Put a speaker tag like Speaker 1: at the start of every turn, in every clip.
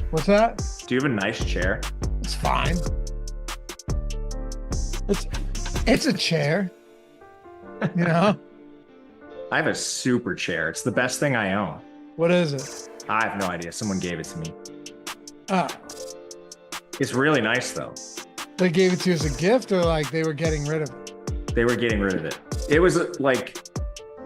Speaker 1: What's that?
Speaker 2: Do you have a nice chair?
Speaker 1: It's fine. It's a chair, you know?
Speaker 2: I have a super chair. It's the best thing I own.
Speaker 1: What is it?
Speaker 2: I have no idea. Someone gave it to me.
Speaker 1: Oh,
Speaker 2: It's really nice though.
Speaker 1: they gave it to you as a gift or like they were getting rid of it?
Speaker 2: They were getting rid of it. It was like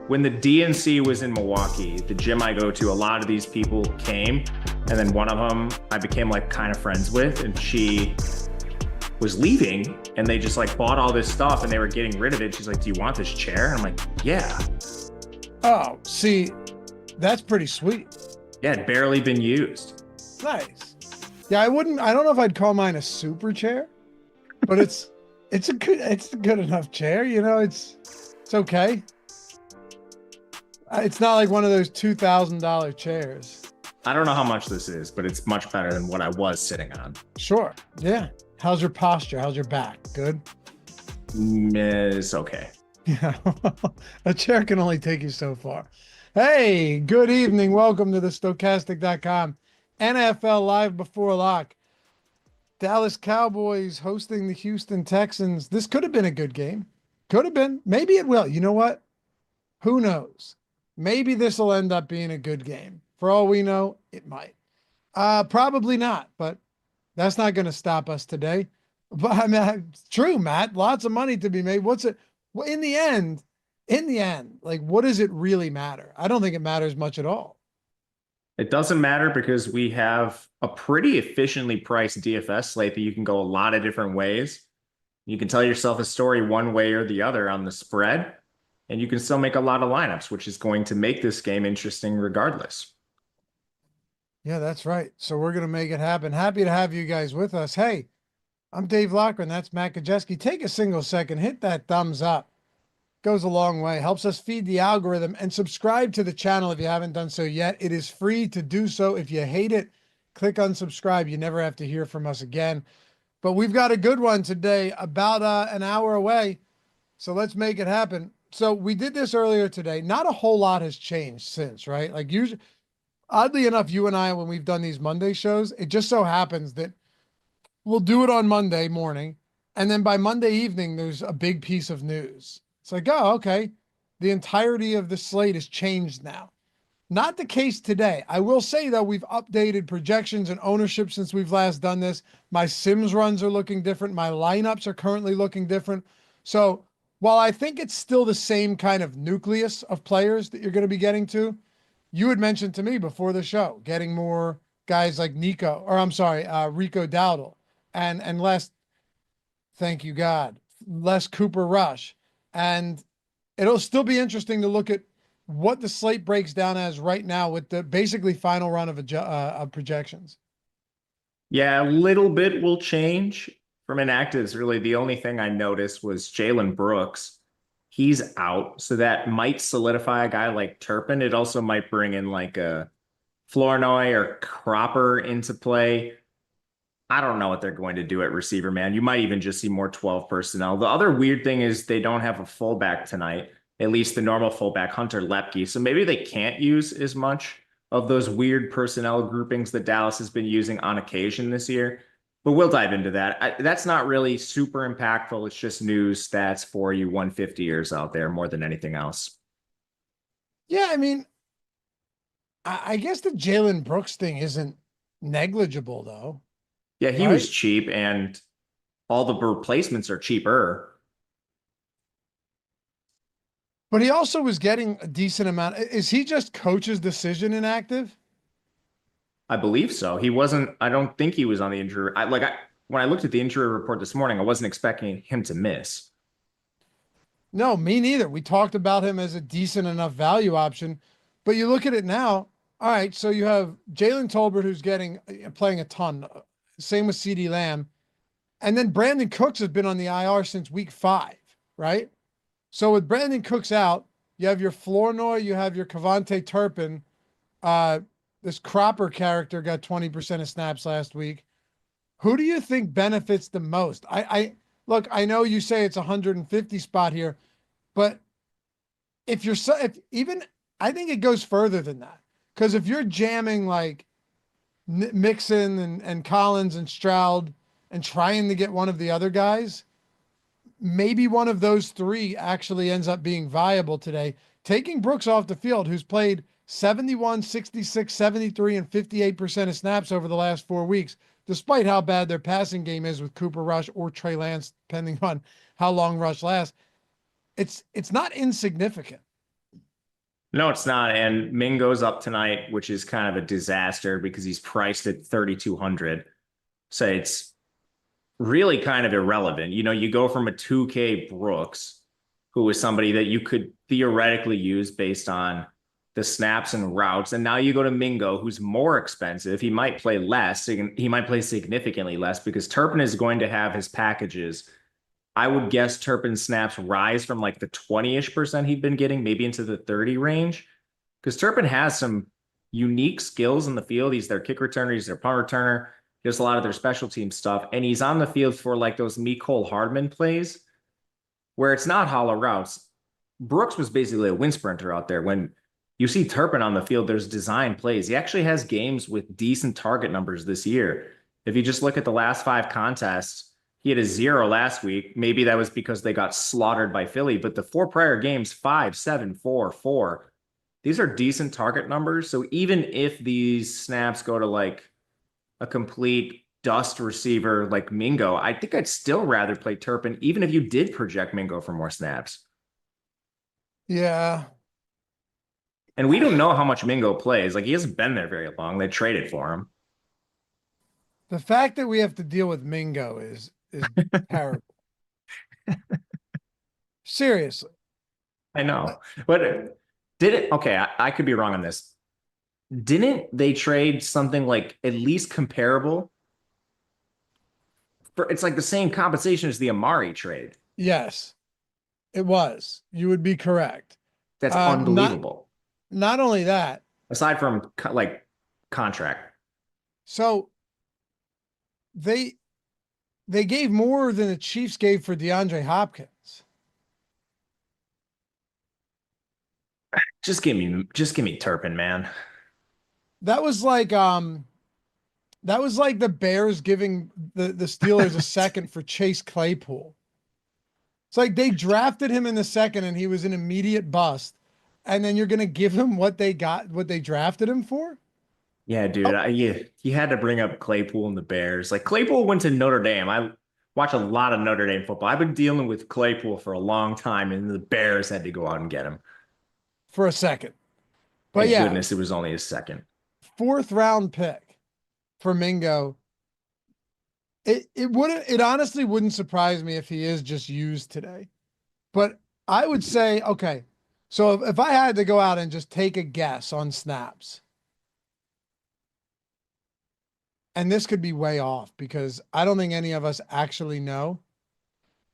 Speaker 2: when the DNC was in Milwaukee, the gym I go to, a lot of these people came, and then one of them I became like kind of friends with, and she was leaving, and they just like bought all this stuff and they were getting rid of it. She's like, "Do you want this chair?" And I'm like, "Yeah."
Speaker 1: Oh, see, that's pretty sweet.
Speaker 2: Yeah, it'd barely been used.
Speaker 1: Nice. Yeah, I don't know if I'd call mine a super chair, but it's a good enough chair, you know, it's okay. It's not like one of those $2,000 chairs.
Speaker 2: I don't know how much this is, but it's much better than what I was sitting on.
Speaker 1: Sure. Yeah. How's your posture? How's your back? Good?
Speaker 2: It's okay.
Speaker 1: Yeah. A chair can only take you so far. Hey, good evening. Welcome to the Stokastic.com NFL Live Before Lock. Dallas Cowboys hosting the Houston Texans. This could have been a good game. Could have been. Maybe it will. You know what? Who knows? Maybe this will end up being a good game. For all we know, it might. Probably not, but that's not going to stop us today. But I mean, it's true, Matt. Lots of money to be made. What's it? Well, in the end, like, what does it really matter? I don't think it matters much at all.
Speaker 2: It doesn't matter because we have a pretty efficiently priced DFS slate that you can go a lot of different ways. You can tell yourself a story one way or the other on the spread, and you can still make a lot of lineups, which is going to make this game interesting regardless.
Speaker 1: Yeah, that's right. So we're going to make it happen. Happy to have you guys with us. Hey, I'm Dave Loughran. That's Matt Gajewski. Take a single second, hit that thumbs up. Goes a long way. Helps us feed the algorithm, and subscribe to the channel if you haven't done so yet. It is free to do so. If you hate it, click unsubscribe. You never have to hear from us again. But we've got a good one today, about an hour away. So let's make it happen. So we did this earlier today. Not a whole lot has changed since, right? Like usually, oddly enough, you and I, when we've done these Monday shows, it just so happens that we'll do it on Monday morning, and then by Monday evening, there's a big piece of news. It's like, oh, okay. The entirety of the slate has changed now. Not the case today. I will say, though, we've updated projections and ownership since we've last done this. My Sims runs are looking different. My lineups are currently looking different. So while I think it's still the same kind of nucleus of players that you're going to be getting to, you had mentioned to me before the show, getting more guys like Rico Dowdle and less, thank you, God, less Cooper Rush. And it'll still be interesting to look at what the slate breaks down as right now with the basically final run of projections.
Speaker 2: Yeah, a little bit will change from inactives. Really, the only thing I noticed was Jalen Brooks. He's out, so that might solidify a guy like Turpin. It also might bring in like a Flournoy or Cropper into play. I don't know what they're going to do at receiver, man. You might even just see more 12 personnel. The other weird thing is they don't have a fullback tonight, at least the normal fullback, Hunter Lepke. So maybe they can't use as much of those weird personnel groupings that Dallas has been using on occasion this year. But we'll dive into that. That's not really super impactful. It's just news stats for you 150 years out there more than anything else.
Speaker 1: Yeah, I mean, I guess the Jalen Brooks thing isn't negligible, though.
Speaker 2: Yeah, he was cheap, and all the replacements are cheaper.
Speaker 1: But he also was getting a decent amount. Is he just coach's decision inactive?
Speaker 2: I believe so. He wasn't, I don't think he was on the injury. When I looked at the injury report this morning, I wasn't expecting him to miss.
Speaker 1: No, me neither. We talked about him as a decent enough value option, but you look at it now. All right, so you have Jalen Tolbert, who's playing a ton. Same with CeeDee Lamb. And then Brandon Cooks has been on the IR since week 5, right? So with Brandon Cooks out, you have your Flournoy, you have your Kevontae Turpin. This Cropper character got 20% of snaps last week. Who do you think benefits the most? Look, I know you say it's 150 spot here, but I think it goes further than that. Because if you're jamming like Mixon and Collins and Stroud and trying to get one of the other guys, maybe one of those three actually ends up being viable today. Taking Brooks off the field, who's played 71, 66, 73, and 58% of snaps over the last 4 weeks, despite how bad their passing game is with Cooper Rush or Trey Lance, depending on how long Rush lasts. It's not insignificant.
Speaker 2: No, it's not. And Mingo's up tonight, which is kind of a disaster because he's priced at 3,200. So it's really kind of irrelevant. You know, you go from a 2K Brooks, who is somebody that you could theoretically use based on the snaps and routes. And now you go to Mingo, who's more expensive. He might play less. He might play significantly less because Turpin is going to have his packages. I would guess Turpin's snaps rise from like the 20-ish% he'd been getting, maybe into the 30 range. Because Turpin has some unique skills in the field. He's their kick returner, he's their punt returner. He does a lot of their special team stuff. And he's on the field for like those Mecole Hardman plays where it's not hollow routes. Brooks was basically a wind sprinter out there. When you see Turpin on the field, there's design plays. He actually has games with decent target numbers this year. If you just look at the last 5 contests, he had a 0 last week. Maybe that was because they got slaughtered by Philly, but the 4 prior games, 5, 7, 4, 4. These are decent target numbers. So even if these snaps go to like a complete dust receiver like Mingo, I think I'd still rather play Turpin, even if you did project Mingo for more snaps.
Speaker 1: Yeah.
Speaker 2: And we don't know how much Mingo plays. Like, he hasn't been there very long. They traded for him.
Speaker 1: The fact that we have to deal with Mingo is terrible. Seriously.
Speaker 2: I know. But did it? Okay, I could be wrong on this. Didn't they trade something like at least comparable? It's like the same compensation as the Amari trade.
Speaker 1: Yes, it was. You would be correct.
Speaker 2: That's unbelievable.
Speaker 1: Not only that,
Speaker 2: aside from like contract.
Speaker 1: So they gave more than the Chiefs gave for DeAndre Hopkins.
Speaker 2: Just give me Turpin, man.
Speaker 1: That was like the Bears giving the Steelers a second for Chase Claypool. It's like they drafted him in the second and he was an immediate bust. And then you're going to give him what they drafted him for?
Speaker 2: Yeah, dude. You had to bring up Claypool and the Bears. Like, Claypool went to Notre Dame. I watch a lot of Notre Dame football. I've been dealing with Claypool for a long time, and the Bears had to go out and get him.
Speaker 1: For a second. But
Speaker 2: Thank
Speaker 1: yeah.
Speaker 2: goodness it was only a second.
Speaker 1: 4th round pick for Mingo. It honestly wouldn't surprise me if he is just used today. But I would say, okay, so if I had to go out and just take a guess on snaps, and this could be way off because I don't think any of us actually know,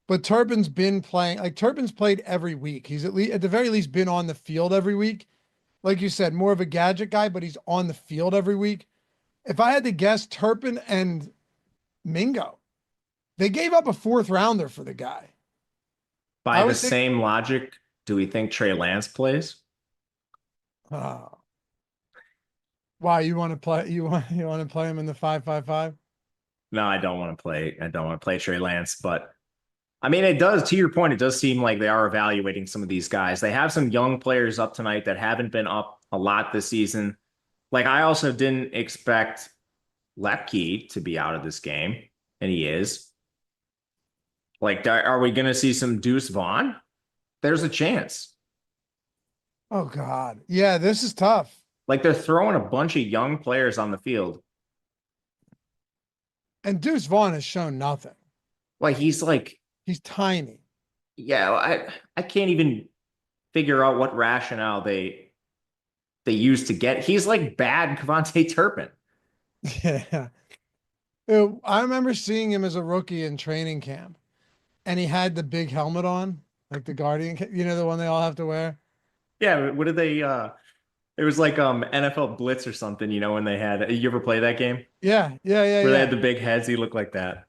Speaker 1: but Turpin's been playing, like Turpin's played every week. He's at the very least been on the field every week. Like you said, more of a gadget guy, but he's on the field every week. If I had to guess, Turpin and Mingo, they gave up a 4th rounder for the guy.
Speaker 2: By the same logic, do we think Trey Lance plays?
Speaker 1: Why you want to play? You want to play him in the 5-5-5?
Speaker 2: No, I don't want to play. I don't want to play Trey Lance, but I mean, it does. To your point, it does seem like they are evaluating some of these guys. They have some young players up tonight that haven't been up a lot this season. Like, I also didn't expect Lepke to be out of this game, and he is. Like, are we going to see some Deuce Vaughn? There's a chance.
Speaker 1: Oh, God. Yeah, this is tough.
Speaker 2: Like, they're throwing a bunch of young players on the field.
Speaker 1: And Deuce Vaughn has shown nothing.
Speaker 2: Like, he's
Speaker 1: tiny.
Speaker 2: Yeah, I can't even figure out what rationale they use to get. He's like bad Kevontae Turpin.
Speaker 1: Yeah. I remember seeing him as a rookie in training camp, and he had the big helmet on, like the Guardian, the one they all have to wear.
Speaker 2: Yeah, what did they it was like NFL Blitz or something, when they had, you ever play that game?
Speaker 1: Yeah.
Speaker 2: Where they had the big heads, he looked like that.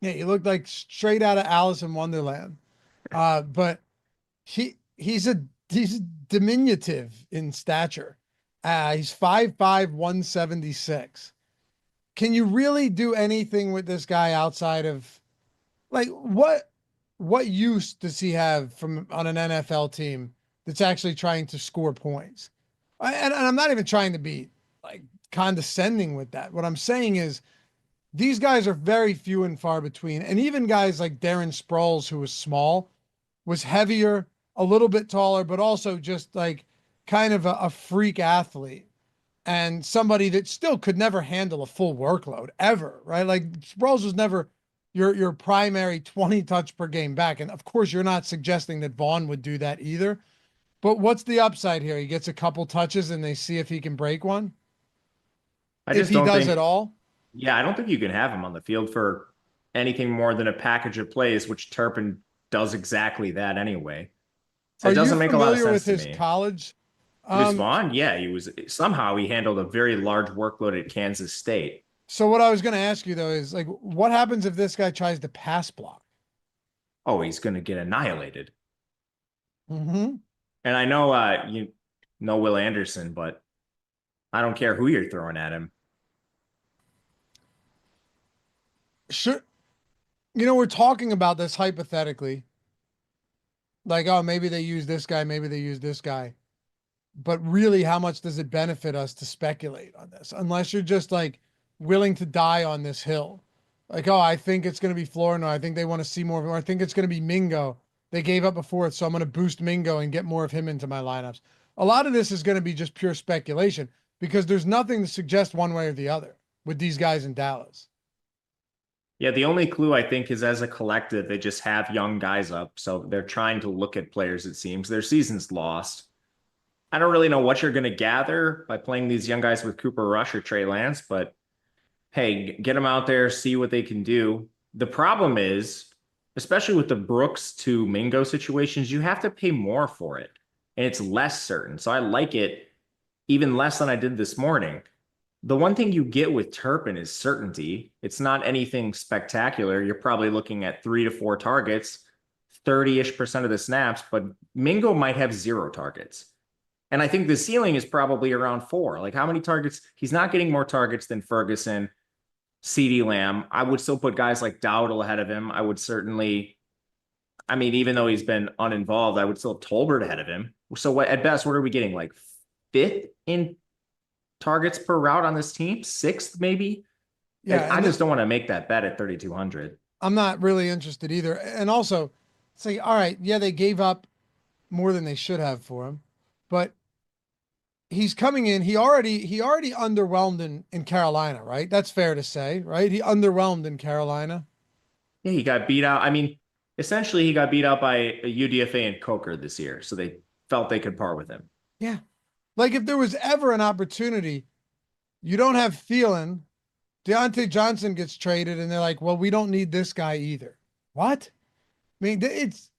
Speaker 1: Yeah, he looked like straight out of Alice in Wonderland. But he's diminutive in stature. He's 5'5", 176. can you really do anything with this guy outside of like what use does he have from on an NFL team that's actually trying to score points? And I'm not even trying to be like condescending with that. What I'm saying is these guys are very few and far between. And even guys like Darren Sproles, who was small, was heavier, a little bit taller, but also just like kind of a freak athlete and somebody that still could never handle a full workload ever, right? Like Sproles was never your primary 20 touch per game back. And of course, you're not suggesting that Vaughn would do that either. But what's the upside here? He gets a couple touches and they see if he can break one.
Speaker 2: I
Speaker 1: If
Speaker 2: just
Speaker 1: he
Speaker 2: don't
Speaker 1: does at
Speaker 2: think,
Speaker 1: all.
Speaker 2: yeah, I don't think you can have him on the field for anything more than a package of plays, which Turpin does exactly that anyway. So
Speaker 1: Are
Speaker 2: it
Speaker 1: you
Speaker 2: doesn't make a lot of
Speaker 1: familiar with
Speaker 2: sense to
Speaker 1: his
Speaker 2: me.
Speaker 1: college?
Speaker 2: Who's
Speaker 1: Um,
Speaker 2: Vaughn? Yeah, he was somehow he handled a very large workload at Kansas State.
Speaker 1: so what I was going to ask you though is like, what happens if this guy tries to pass block?
Speaker 2: Oh, he's going to get annihilated.
Speaker 1: Mm-hmm.
Speaker 2: And I know you know Will Anderson, but I don't care who you're throwing at him.
Speaker 1: Sure. We're talking about this hypothetically. Like, oh, maybe they use this guy, maybe they use this guy. But really, how much does it benefit us to speculate on this? Unless you're just like willing to die on this hill. Like, oh, I think it's going to be Florida. I think they want to see more of him. Or I think it's going to be Mingo. They gave up a fourth, so I'm going to boost Mingo and get more of him into my lineups. A lot of this is going to be just pure speculation because there's nothing to suggest one way or the other with these guys in Dallas.
Speaker 2: Yeah, the only clue I think is as a collective, they just have young guys up. So they're trying to look at players, it seems. Their season's lost. I don't really know what you're going to gather by playing these young guys with Cooper Rush or Trey Lance, but hey, get them out there, see what they can do. The problem is, especially with the Brooks to Mingo situations, you have to pay more for it, and it's less certain. So I like it even less than I did this morning. The one thing you get with Turpin is certainty. It's not anything spectacular. You're probably looking at 3 to 4 targets, 30-ish% of the snaps, but Mingo might have 0 targets. And I think the ceiling is probably around 4. Like how many targets? He's not getting more targets than Ferguson, CeeDee Lamb. I would still put guys like Dowdle ahead of him. I would certainly, I mean, even though he's been uninvolved, I would still have Tolbert ahead of him. So what at best, what are we getting? Like 5th in targets per route on this team? 6th, maybe?
Speaker 1: Yeah.
Speaker 2: I just don't want to make that bet at 3,200.
Speaker 1: I'm not really interested either. And also, say, all right, yeah, they gave up more than they should have for him, but he's coming in. He already underwhelmed in Carolina, right? That's fair to say, right? He underwhelmed in Carolina.
Speaker 2: Yeah, he got beat out. I mean, essentially, he got beat out by a UDFA and Coker this year. So they felt they could part with him.
Speaker 1: Yeah. Like if there was ever an opportunity, you don't have Thielen, Deontay Johnson gets traded, and they're like, well, we don't need this guy either. What? I mean, it's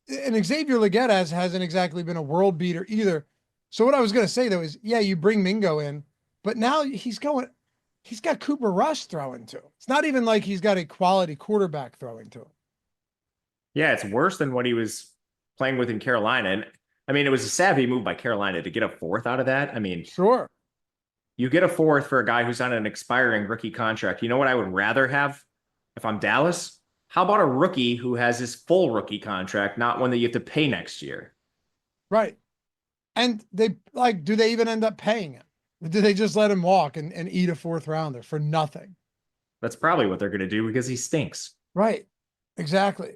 Speaker 1: and Xavier Legette hasn't exactly been a world beater either. So what I was gonna say though is, yeah, you bring Mingo in, but now he's got Cooper Rush throwing to him. It's not even like he's got a quality quarterback throwing to him.
Speaker 2: Yeah, it's worse than what he was playing with in Carolina. And I mean, it was a savvy move by Carolina to get a 4th out of that. I mean,
Speaker 1: Sure.
Speaker 2: you get a 4th for a guy who's on an expiring rookie contract. You know what I would rather have if I'm Dallas? How about a rookie who has his full rookie contract, not one that you have to pay next year?
Speaker 1: Right. And they like, do they even end up paying him? Do they just let him walk and eat a 4th rounder for nothing?
Speaker 2: That's probably what they're going to do because he stinks.
Speaker 1: Right. Exactly.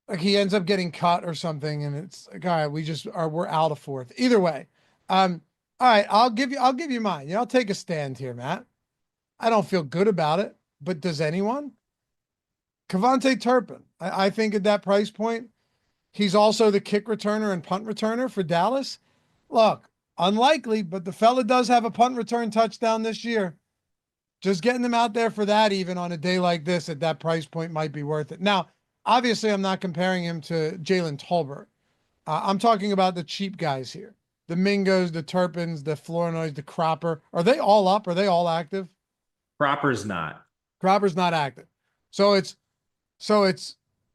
Speaker 1: Like he ends up getting cut or something, and it's like, all right, we're out of 4th. Either way. All right, I'll give you mine. I'll take a stand here, Matt. I don't feel good about it, but does anyone? Kevontae Turpin. I think at that price point, he's also the kick returner and punt returner for Dallas. Look, unlikely, but the fella does have a punt return touchdown this year. Just getting them out there for that, even on a day like this at that price point, might be worth it. Now, obviously, I'm not comparing him to Jalen Tolbert. I'm talking about the cheap guys here. The Mingos, the Turpins, the Flournoys, the Cropper. Are they all up? Are they all active?
Speaker 2: Proper's not.
Speaker 1: Cropper's not active. So it's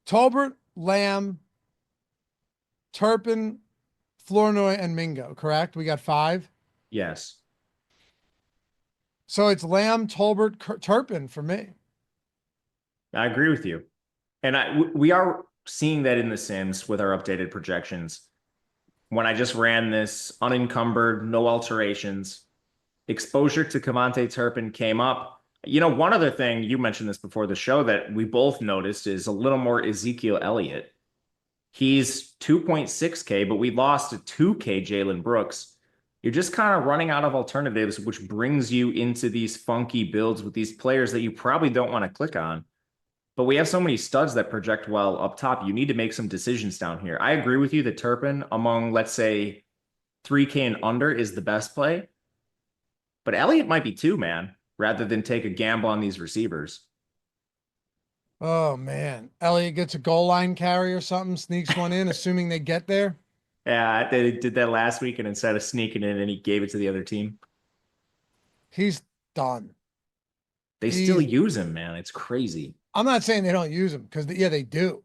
Speaker 1: Tolbert, Lamb, Turpin, Flournoy, and Mingo, correct? We got 5.
Speaker 2: Yes.
Speaker 1: So it's Lamb, Tolbert, Turpin for me.
Speaker 2: I agree with you. And we are seeing that in the Sims with our updated projections. When I just ran this unencumbered, no alterations, exposure to Cavante Turpin came up. One other thing, you mentioned this before the show that we both noticed is a little more Ezekiel Elliott. He's 2.6K, but we lost a 2K Jalen Brooks. You're just kind of running out of alternatives, which brings you into these funky builds with these players that you probably don't want to click on. But we have so many studs that project well up top. You need to make some decisions down here. I agree with you that Turpin among, let's say, 3K and under is the best play. But Elliott might be too, man, rather than take a gamble on these receivers.
Speaker 1: Oh man, Elliott gets a goal line carry or something, sneaks one in, assuming they get there.
Speaker 2: Yeah, they did that last week, and instead of sneaking in, and he gave it to the other team.
Speaker 1: He's done.
Speaker 2: They still use him, man. It's crazy.
Speaker 1: I'm not saying they don't use him because yeah, they do,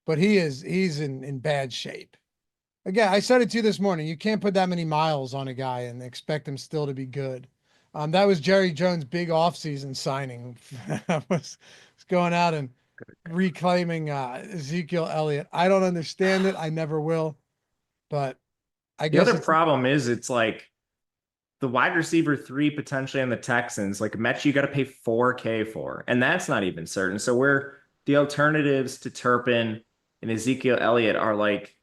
Speaker 1: but he's in bad shape. Again, I said it to you this morning. You can't put that many miles on a guy and expect him still to be good. That was Jerry Jones' big offseason signing. was going out and reclaiming Ezekiel Elliott. I don't understand it. I never will. But I guess
Speaker 2: the other problem is it's like the wide receiver 3 potentially on the Texans, like Metch, you got to pay 4K for, and that's not even certain. So where the alternatives to Turpin and Ezekiel Elliott are like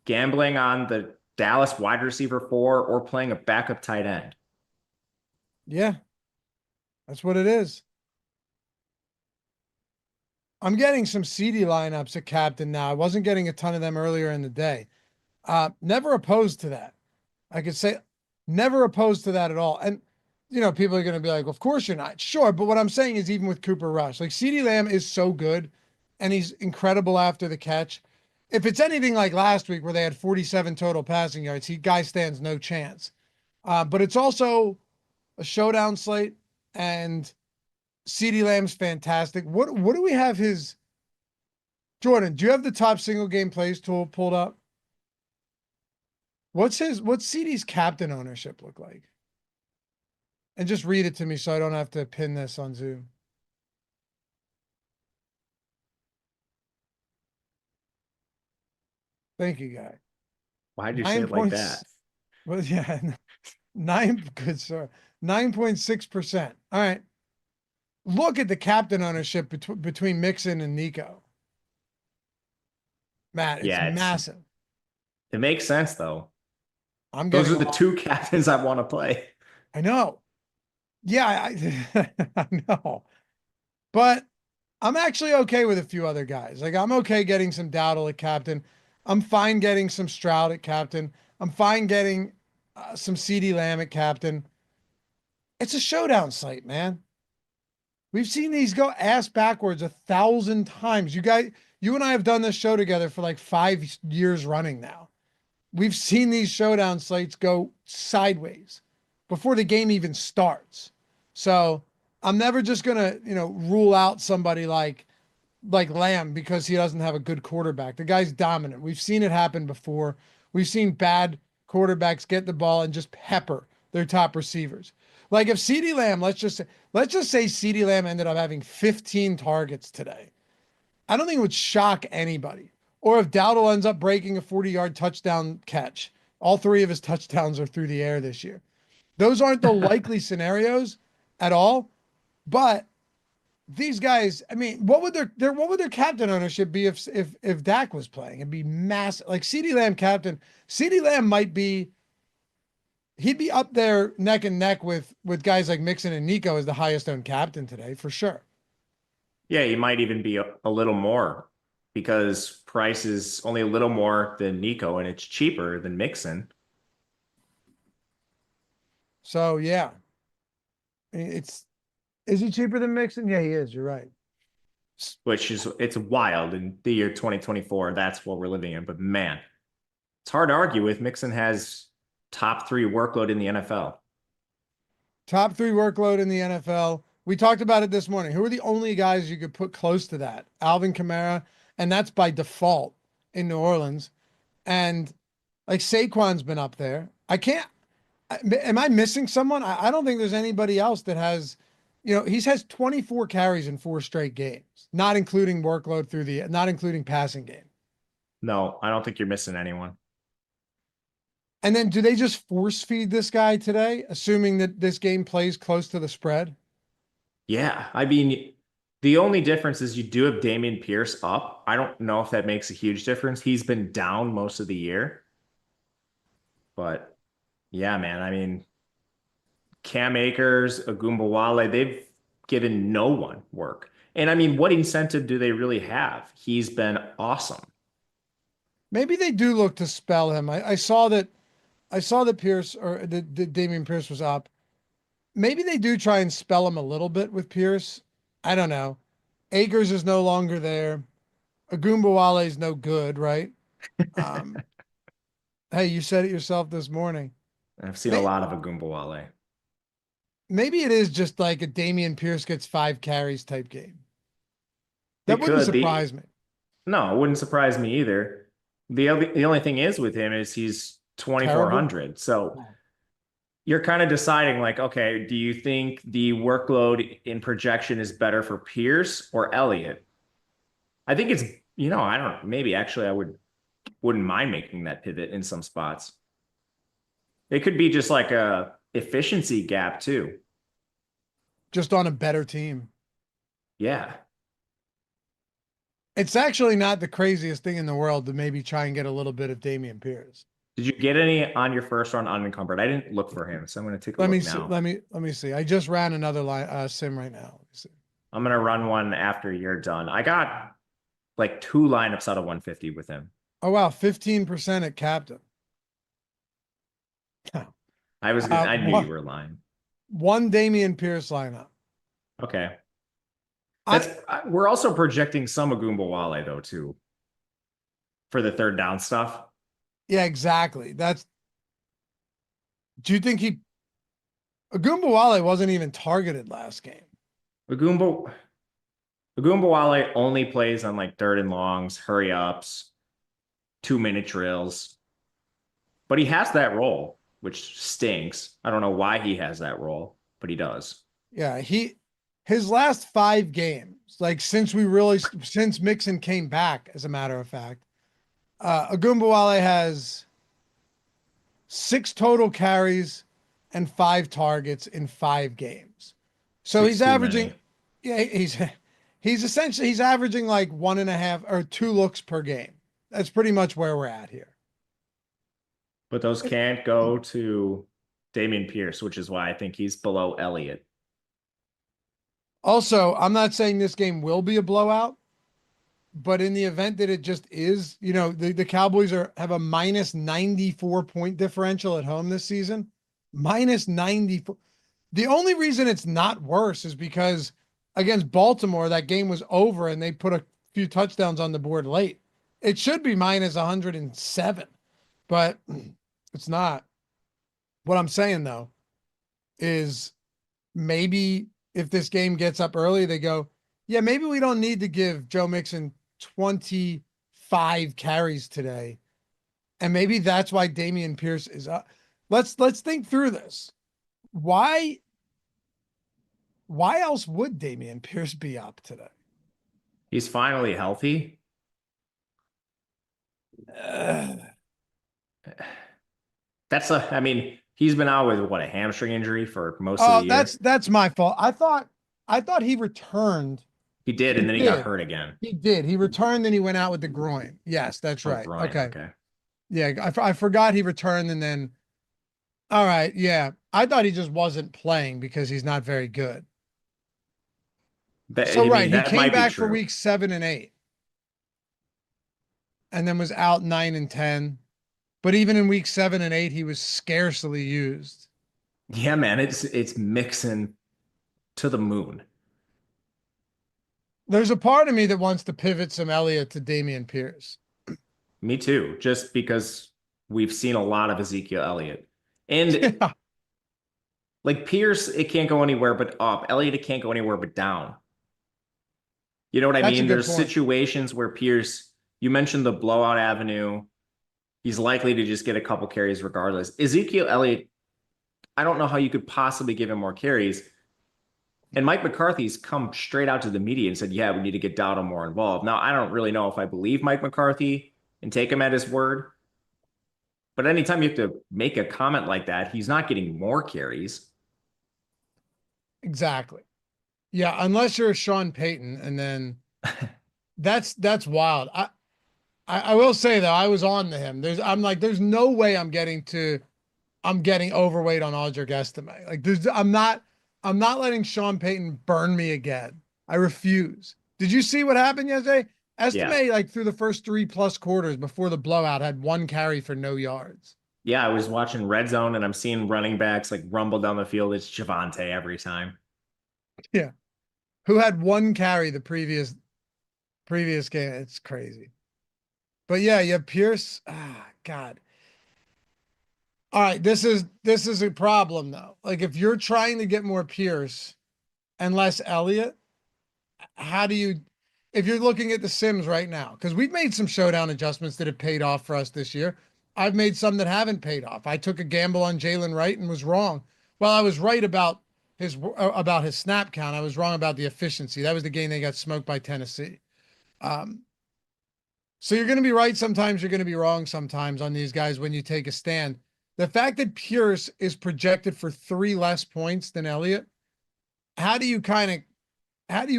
Speaker 2: gambling on the Dallas wide receiver 4 or playing a backup tight end.
Speaker 1: Yeah, that's what it is. I'm getting some CD lineups at captain now. I wasn't getting a ton of them earlier in the day. Never opposed to that. I could say never opposed to that at all. And, people are going to be like, of course you're not. Sure. But what I'm saying is even with Cooper Rush, like CD Lamb is so good and he's incredible after the catch. If it's anything like last week where they had 47 total passing yards, guy stands no chance. But it's also a showdown slate and CD Lamb's fantastic. What do we have his Jordan? Do you have the top single game plays tool pulled up? What's CD's captain ownership look like? And just read it to me so I don't have to pin this on Zoom. Thank you, guy.
Speaker 2: Why'd you say it like that?
Speaker 1: Well, yeah, good sir. 9.6%. All right. Look at the captain ownership between Mixon and Nico. Matt, it's massive.
Speaker 2: It makes sense though.
Speaker 1: Those
Speaker 2: are the 2 captains I want to play.
Speaker 1: I know. Yeah, I know. But I'm actually okay with a few other guys. Like I'm okay getting some Dowdle at captain. I'm fine getting some Stroud at captain. I'm fine getting some CD Lamb at captain. It's a showdown slate, man. We've seen these go ass backwards 1,000 times. You and I have done this show together for like 5 years running now. We've seen these showdown slates go sideways before the game even starts. So I'm never just gonna, rule out somebody like Lamb because he doesn't have a good quarterback. The guy's dominant. We've seen it happen before. We've seen bad quarterbacks get the ball and just pepper their top receivers. Like if CeeDee Lamb, let's just say CeeDee Lamb ended up having 15 targets today. I don't think it would shock anybody. Or if Dowdle ends up breaking a 40-yard touchdown catch. All 3 of his touchdowns are through the air this year. Those aren't the likely scenarios at all. But these guys, I mean, what would their captain ownership be if Dak was playing? It'd be massive. Like CeeDee Lamb captain, CeeDee Lamb he'd be up there neck and neck with guys like Mixon and Nico as the highest owned captain today, for sure.
Speaker 2: Yeah, he might even be a little more because price is only a little more than Nico and it's cheaper than Mixon.
Speaker 1: So yeah, is he cheaper than Mixon? Yeah, he is. You're right.
Speaker 2: It's wild in the year 2024. That's what we're living in. But man, it's hard to argue with. Mixon has top 3 workload in the NFL.
Speaker 1: Top 3 workload in the NFL. We talked about it this morning. Who are the only guys you could put close to that? Alvin Kamara, and that's by default in New Orleans. And like Saquon's been up there. I Am I missing someone? I don't think there's anybody else that has, he has 24 carries in 4 straight games, not including workload not including passing game.
Speaker 2: No, I don't think you're missing anyone.
Speaker 1: And then do they just force feed this guy today, assuming that this game plays close to the spread?
Speaker 2: Yeah, I mean, the only difference is you do have Dameon Pierce up. I don't know if that makes a huge difference. He's been down most of the year. But yeah, man, I mean, Cam Akers, Agumbawale, they've given no one work. And I mean, what incentive do they really have? He's been awesome.
Speaker 1: Maybe they do look to spell him. I saw that Pierce or the Dameon Pierce was up. Maybe they do try and spell him a little bit with Pierce. I don't know. Akers is no longer there. Agumbawale is no good, right? Hey, you said it yourself this morning.
Speaker 2: I've seen a lot of Agumbawale.
Speaker 1: Maybe it is just like a Dameon Pierce gets 5 carries type game. That wouldn't surprise me.
Speaker 2: No, it wouldn't surprise me either. The only thing is with him is he's 2,400. So you're kind of deciding like, okay, do you think the workload in projection is better for Pierce or Elliott? I think it's, I don't know, maybe actually I wouldn't mind making that pivot in some spots. It could be just like a efficiency gap too.
Speaker 1: Just on a better team.
Speaker 2: Yeah.
Speaker 1: It's actually not the craziest thing in the world to maybe try and get a little bit of Dameon Pierce.
Speaker 2: Did you get any on your first run unencumbered? I didn't look for him, so I'm going to take a look now.
Speaker 1: Let me see. I just ran another sim right now. Let me see.
Speaker 2: I'm going to run one after you're done. I got like 2 lineups out of 150 with him.
Speaker 1: Oh, wow. 15% at captain.
Speaker 2: I knew you were lying.
Speaker 1: 1 Dameon Pierce lineup.
Speaker 2: Okay. We're also projecting some Agumbawale though too for the third down stuff.
Speaker 1: Yeah, exactly. Do you think Agumbawale wasn't even targeted last game?
Speaker 2: Agumbawale only plays on like 3rd and longs, hurry ups, 2-minute drills. But he has that role, which stinks. I don't know why he has that role, but he does.
Speaker 1: Yeah, his last 5 games, like since Mixon came back, as a matter of fact, Agumbawale has 6 total carries and 5 targets in 5 games. So he's averaging, he's averaging like 1.5 or 2 looks per game. That's pretty much where we're at here.
Speaker 2: But those can't go to Dameon Pierce, which is why I think he's below Elliott.
Speaker 1: Also, I'm not saying this game will be a blowout, but in the event that it just is, the Cowboys have a minus 94 point differential at home this season. Minus 94. The only reason it's not worse is because against Baltimore, that game was over and they put a few touchdowns on the board late. It should be minus 107, but it's not. What I'm saying though is maybe if this game gets up early, they go, yeah, maybe we don't need to give Joe Mixon 25 carries today. And maybe that's why Dameon Pierce is up. Let's think through this. Why else would Dameon Pierce be up today?
Speaker 2: He's finally healthy. He's been out with a hamstring injury for most of the year.
Speaker 1: That's my fault. I thought he returned.
Speaker 2: He did, and then he got hurt again.
Speaker 1: He did. He returned and he went out with the groin. Yes, that's right.
Speaker 2: Groin,
Speaker 1: okay. Yeah, I forgot he returned and then. All right, yeah. I thought he just wasn't playing because he's not very good. He came back for weeks 7 and 8. And then was out 9 and 10. But even in week 7 and 8, he was scarcely used.
Speaker 2: Yeah, man, it's Mixon to the moon.
Speaker 1: There's a part of me that wants to pivot some Elliott to Dameon Pierce.
Speaker 2: Me too, just because we've seen a lot of Ezekiel Elliott. And like Pierce, it can't go anywhere but up. Elliott, it can't go anywhere but down. You know what I mean? There's situations where Pierce, you mentioned the blowout avenue. He's likely to just get a couple carries regardless. Ezekiel Elliott I don't know how you could possibly give him more carries. And Mike McCarthy's come straight out to the media and said, yeah, we need to get Dowdle more involved. Now, I don't really know if I believe Mike McCarthy and take him at his word. But anytime you have to make a comment like that, he's not getting more carries.
Speaker 1: Exactly. Yeah, unless you're Sean Payton, and then that's wild. I will say though, I was on to him. I'm like, there's no way I'm getting overweight on Audric Estime. Like I'm not letting Sean Payton burn me again. I refuse. Did you see what happened yesterday?
Speaker 2: Yeah.
Speaker 1: Estime, like through the first 3+ quarters before the blowout, had 1 carry for no yards.
Speaker 2: Yeah, I was watching Red Zone and I'm seeing running backs like rumble down the field. It's Javante every time.
Speaker 1: Yeah. Who had 1 carry the previous game. It's crazy. But yeah, you have Pierce. Ah, God. All right, this is a problem though. Like if you're trying to get more Pierce and less Elliott, how do you if you're looking at the Sims right now? Because we've made some showdown adjustments that have paid off for us this year. I've made some that haven't paid off. I took a gamble on Jalen Wright and was wrong. Well, I was right about his snap count. I was wrong about the efficiency. That was the game they got smoked by Tennessee. Um, so you're going to be right sometimes, you're going to be wrong sometimes on these guys when you take a stand. The fact that Pierce is projected for 3 less points than Elliott, how do you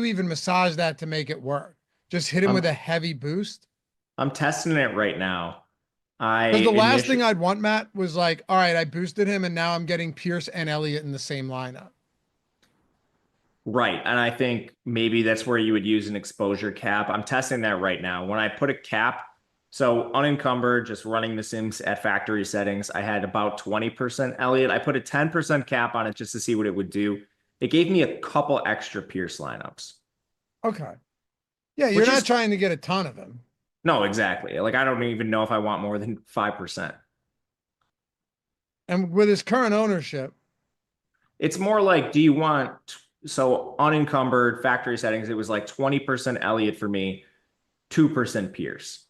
Speaker 1: even massage that to make it work? Just hit him with a heavy boost?
Speaker 2: I'm testing it right now.
Speaker 1: Because the last thing I'd want, Matt, was like, all right, I boosted him and now I'm getting Pierce and Elliott in the same lineup.
Speaker 2: Right. And I think maybe that's where you would use an exposure cap. I'm testing that right now. When I put a cap, so unencumbered, just running the Sims at factory settings, I had about 20% Elliott. I put a 10% cap on it just to see what it would do. It gave me a couple extra Pierce lineups.
Speaker 1: Okay. Yeah, you're not trying to get a ton of him.
Speaker 2: No, exactly. Like I don't even know if I want more than 5%.
Speaker 1: And with his current ownership,
Speaker 2: it's more like, do you want, so unencumbered factory settings, it was like 20% Elliott for me, 2% Pierce.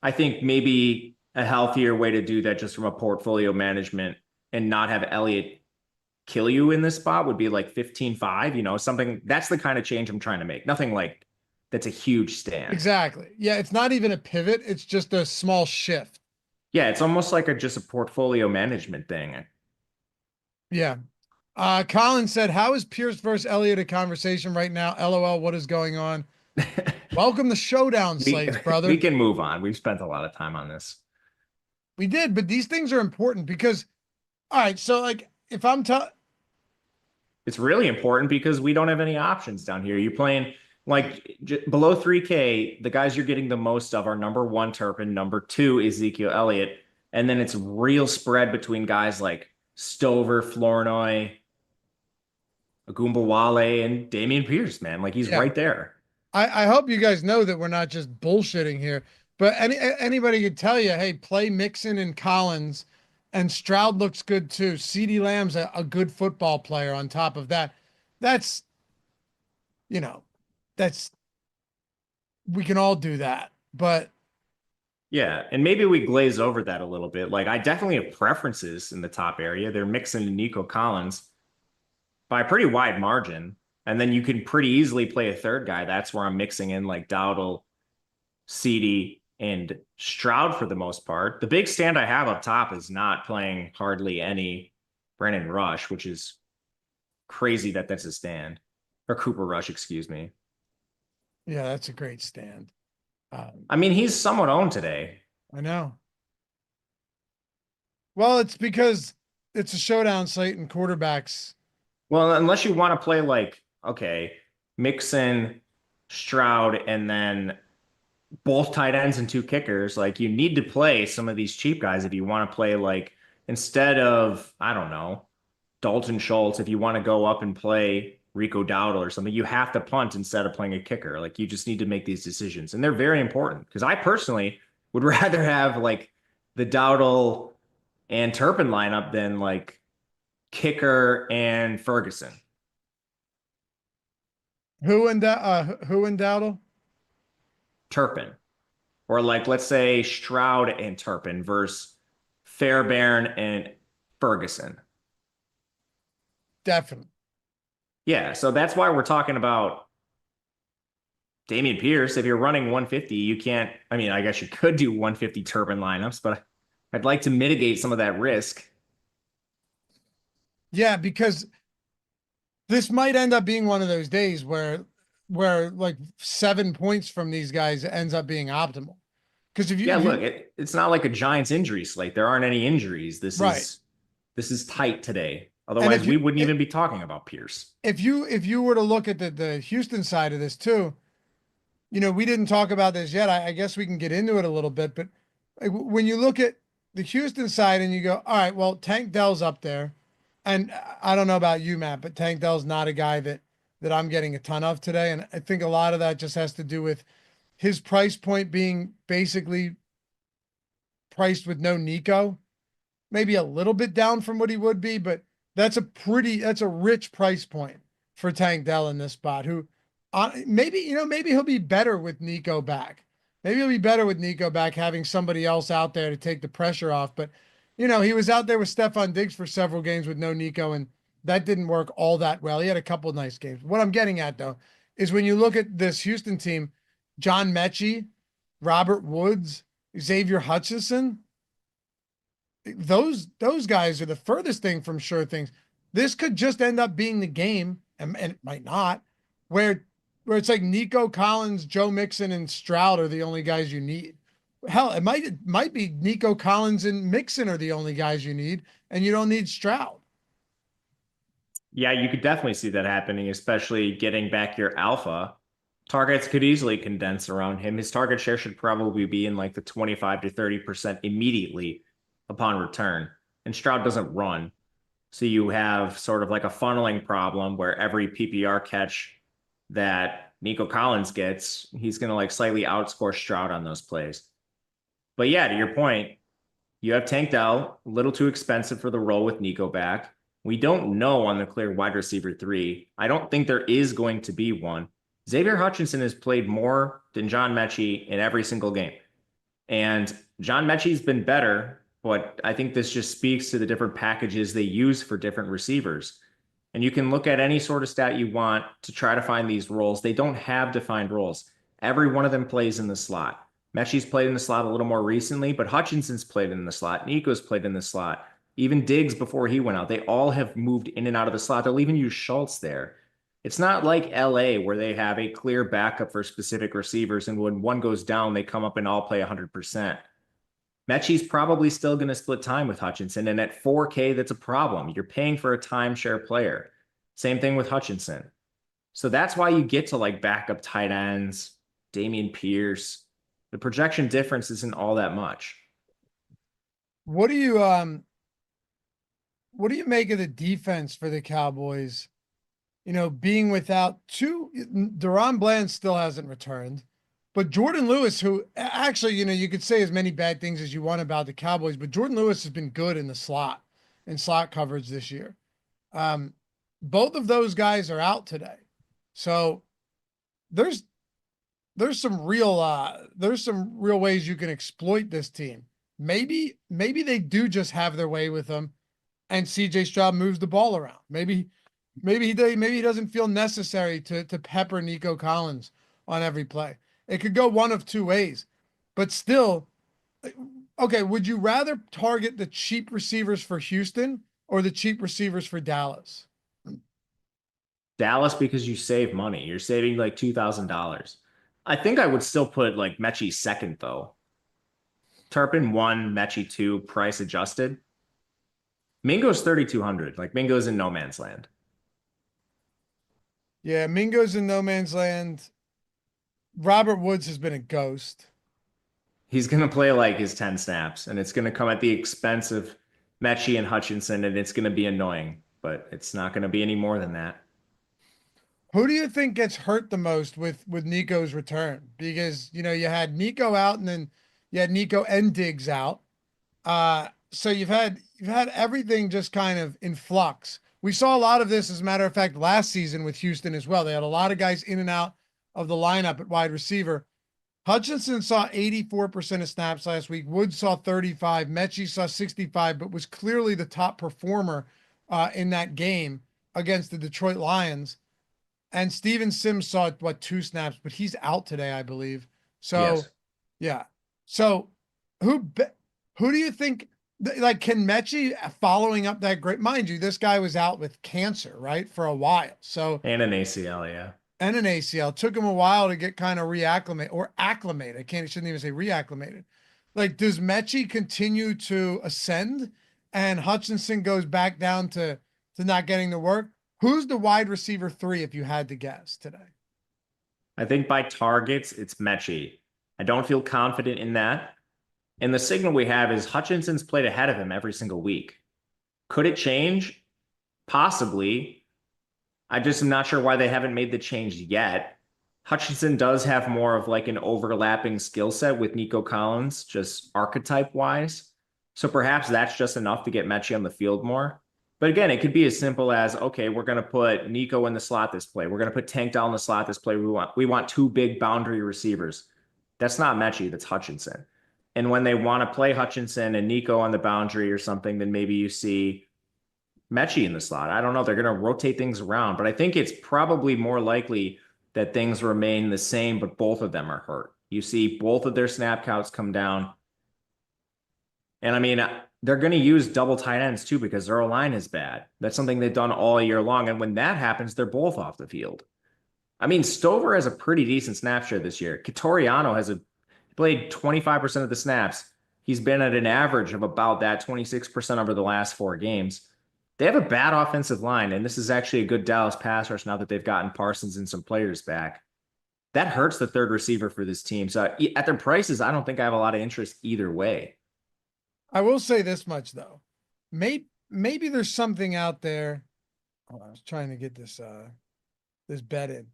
Speaker 2: I think maybe a healthier way to do that just from a portfolio management and not have Elliott kill you in this spot would be like 15-5, something that's the kind of change I'm trying to make. Nothing like that's a huge stand.
Speaker 1: Exactly. Yeah, it's not even a pivot, it's just a small shift.
Speaker 2: Yeah, it's almost like just a portfolio management thing.
Speaker 1: Yeah. Colin said, how is Pierce versus Elliott a conversation right now? LOL, what is going on? Welcome to Showdown slates, brother.
Speaker 2: We can move on. We've spent a lot of time on this.
Speaker 1: We did, but these things are important because, all right, so like if I'm
Speaker 2: it's really important because we don't have any options down here. You're playing like below 3K, the guys you're getting the most of are number 1 Turpin, number 2 Ezekiel Elliott, and then it's real spread between guys like Stover, Flournoy, Agumbawale, and Damian Pierce, man. Like he's right there.
Speaker 1: I hope you guys know that we're not just bullshitting here, but anybody could tell you, hey, play Mixon and Collins, and Stroud looks good too. CeeDee Lamb's a good football player on top of that. That's, we can all do that, but.
Speaker 2: Yeah, and maybe we glaze over that a little bit. Like I definitely have preferences in the top area. They're Mixon and Nico Collins by a pretty wide margin. And then you can pretty easily play a third guy. That's where I'm mixing in like Dowdle, CeeDee, and Stroud for the most part. The big stand I have up top is not playing hardly any Brandon Rush, which is crazy that that's a stand. Or Cooper Rush, excuse me.
Speaker 1: Yeah, that's a great stand.
Speaker 2: I mean, he's somewhat owned today.
Speaker 1: I know. Well, it's because it's a showdown slate and quarterbacks.
Speaker 2: Well, unless you want to play like, okay, Mixon, Stroud, and then both tight ends and 2 kickers, like you need to play some of these cheap guys if you want to play like instead of, I don't know, Dalton Schultz, if you want to go up and play Rico Dowdle or something, you have to punt instead of playing a kicker. Like you just need to make these decisions. And they're very important because I personally would rather have like the Dowdle and Turpin lineup than like kicker and Ferguson.
Speaker 1: Who in Dowdle?
Speaker 2: Turpin. Or like let's say Stroud and Turpin versus Fairbairn and Ferguson.
Speaker 1: Definitely.
Speaker 2: Yeah, so that's why we're talking about Dameon Pierce. If you're running 150, you can't. I mean, I guess you could do 150 Turpin lineups, but I'd like to mitigate some of that risk.
Speaker 1: Yeah, because this might end up being one of those days where like 7 points from these guys ends up being optimal. Because
Speaker 2: Yeah,
Speaker 1: if
Speaker 2: look,
Speaker 1: you
Speaker 2: it's not like a Giants injury slate. There aren't any injuries. This
Speaker 1: right,
Speaker 2: is this is tight today.
Speaker 1: and
Speaker 2: Otherwise, we wouldn't even be talking about Pierce.
Speaker 1: if you were to look at the Houston side of this too, we didn't talk about this yet. I guess we can get into it a little bit, but like, when you look at the Houston side and you go, all right, well, Tank Dell's up there, and I don't know about you, Matt, but Tank Dell's not a guy that I'm getting a ton of today, and I think a lot of that just has to do with his price point being basically priced with no Nico, maybe a little bit down from what he would be, but that's a rich price point for Tank Dell in this spot. Who, maybe he'll be better with Nico back. Maybe he'll be better with Nico back, having somebody else out there to take the pressure off. But he was out there with Stephon Diggs for several games with no Nico, and that didn't work all that well. He had a couple nice games. What I'm getting at though is when you look at this Houston team, John Mechie, Robert Woods, Xavier Hutchinson, those guys are the furthest thing from sure things. This could just end up being the game, and it might not, where it's like Nico Collins, Joe Mixon, and Stroud are the only guys you need. Hell, it might be Nico Collins and Mixon are the only guys you need, and you don't need Stroud.
Speaker 2: Yeah, you could definitely see that happening, especially getting back your alpha. Targets could easily condense around him. His target share should probably be in like the 25 to 30% immediately upon return. And Stroud doesn't run. So you have sort of like a funneling problem where every PPR catch that Nico Collins gets, he's going to like slightly outscore Stroud on those plays. But yeah, to your point, you have Tank Dell, a little too expensive for the role with Nico back. We don't know on the clear wide receiver 3. I don't think there is going to be one. Xavier Hutchinson has played more than John Mechie in every single game. And John Mechie's been better, but I think this just speaks to the different packages they use for different receivers. And you can look at any sort of stat you want to try to find these roles. They don't have defined roles. Every one of them plays in the slot. Mechie's played in the slot a little more recently, but Hutchinson's played in the slot. Nico's played in the slot. Even Diggs before he went out. They all have moved in and out of the slot. They'll even use Schultz there. It's not like LA where they have a clear backup for specific receivers, and when one goes down, they come up and all play 100%. Mechie's probably still going to split time with Hutchinson, and at 4K, that's a problem. You're paying for a timeshare player. Same thing with Hutchinson. So that's why you get to like backup tight ends, Dameon Pierce. The projection difference isn't all that much.
Speaker 1: What do you make of the defense for the Cowboys? Being without two, Deron Bland still hasn't returned, but Jordan Lewis, who actually, you could say as many bad things as you want about the Cowboys, but Jordan Lewis has been good in the slot and slot coverage this year. Both of those guys are out today. So there's some real ways you can exploit this team. Maybe they do just have their way with them and CJ Stroud moves the ball around. Maybe he doesn't feel necessary to pepper Nico Collins on every play. It could go one of two ways, but still, okay. Would you rather target the cheap receivers for Houston or the cheap receivers for Dallas?
Speaker 2: Dallas, because you save money. You're saving like $2,000. I think I would still put like Mechie second though. Turpin 1, Mechie 2, price adjusted. Mingo's 3,200. Like Mingo's in no man's land.
Speaker 1: Yeah, Mingo's in no man's land. Robert Woods has been a ghost.
Speaker 2: He's going to play like his 10 snaps, and it's going to come at the expense of Mechie and Hutchinson, and it's going to be annoying, but it's not going to be any more than that.
Speaker 1: Who do you think gets hurt the most with Nico's return? Because, you had Nico out and then you had Nico and Diggs out. So you've had everything just kind of in flux. We saw a lot of this, as a matter of fact, last season with Houston as well. They had a lot of guys in and out of the lineup at wide receiver. Hutchinson saw 84% of snaps last week. Woods saw 35. Mechie saw 65, but was clearly the top performer in that game against the Detroit Lions. And Steven Sims saw, what, 2 snaps, but he's out today, I believe. So,
Speaker 2: Yes.
Speaker 1: yeah. So who do you think, like, can Mechie, following up that great, mind you, this guy was out with cancer, right, for a while. So,
Speaker 2: And an ACL, yeah.
Speaker 1: and an ACL. Took him a while to get kind of reacclimate or acclimate. Shouldn't even say reacclimated. Like, does Mechie continue to ascend and Hutchinson goes back down to not getting the work? Who's the wide receiver 3 if you had to guess today?
Speaker 2: I think by targets, it's Mechie. I don't feel confident in that. And the signal we have is Hutchinson's played ahead of him every single week. Could it change? Possibly. I just am not sure why they haven't made the change yet. Hutchinson does have more of like an overlapping skill set with Nico Collins, just archetype wise. So perhaps that's just enough to get Mechie on the field more. But again, it could be as simple as, okay, we're going to put Nico in the slot this play. We're going to put Tank down the slot this play. We want 2 big boundary receivers. That's not Mechie, that's Hutchinson. And when they want to play Hutchinson and Nico on the boundary or something, then maybe you see Mechie in the slot. I don't know. They're going to rotate things around, but I think it's probably more likely that things remain the same, but both of them are hurt. You see both of their snap counts come down. And I mean, they're going to use double tight ends too because their line is bad. That's something they've done all year long. And when that happens, they're both off the field. I mean, Stover has a pretty decent snap share this year. Kitoriano has played 25% of the snaps. He's been at an average of about that 26% over the last 4 games. They have a bad offensive line, and this is actually a good Dallas pass rush now that they've gotten Parsons and some players back. That hurts the third receiver for this team. So at their prices, I don't think I have a lot of interest either way.
Speaker 1: I will say this much though. Maybe there's something out there. Oh, I was trying to get this this bet in.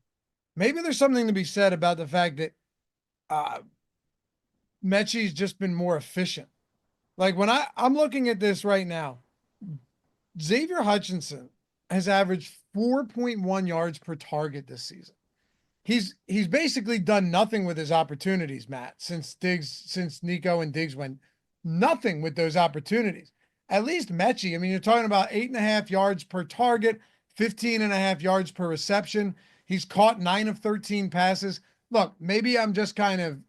Speaker 1: Maybe there's something to be said about the fact that Mechie's just been more efficient. Like when I'm looking at this right now, Xavier Hutchinson has averaged 4.1 yards per target this season. He's basically done nothing with his opportunities, Matt, since Nico and Diggs went, nothing with those opportunities. At least Mechie, I mean, you're talking about 8.5 yards per target, 15.5 yards per reception. He's caught 9 of 13 passes. Look, maybe I'm just kind of,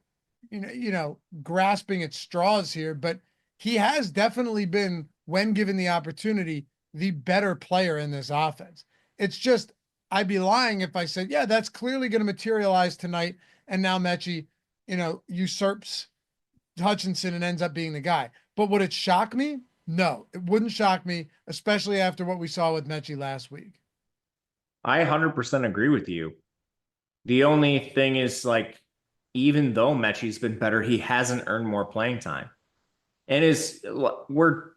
Speaker 1: grasping at straws here, but he has definitely been, when given the opportunity, the better player in this offense. It's just, I'd be lying if I said, yeah, that's clearly going to materialize tonight. And now Mechie, usurps Hutchinson and ends up being the guy. But would it shock me? No, it wouldn't shock me, especially after what we saw with Mechie last week.
Speaker 2: I 100% agree with you. The only thing is, like, even though Mechie's been better, he hasn't earned more playing time. And we're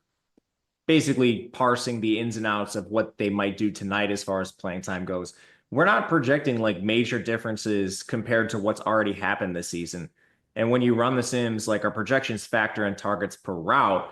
Speaker 2: basically parsing the ins and outs of what they might do tonight as far as playing time goes. We're not projecting like major differences compared to what's already happened this season. And when you run the sims, like our projections factor in targets per route.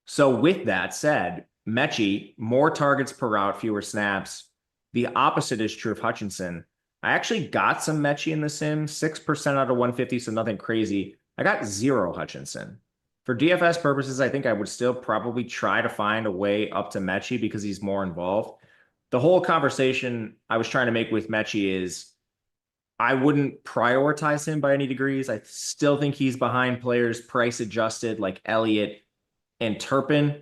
Speaker 2: So with that said, Mechie, more targets per route, fewer snaps. The opposite is true of Hutchinson. I actually got some Mechie in the sim, 6% out of 150, so nothing crazy. I got 0 Hutchinson. For DFS purposes, I think I would still probably try to find a way up to Mechie because he's more involved. The whole conversation I was trying to make with Mechie is I wouldn't prioritize him by any degrees. I still think he's behind players price adjusted like Elliott and Turpin.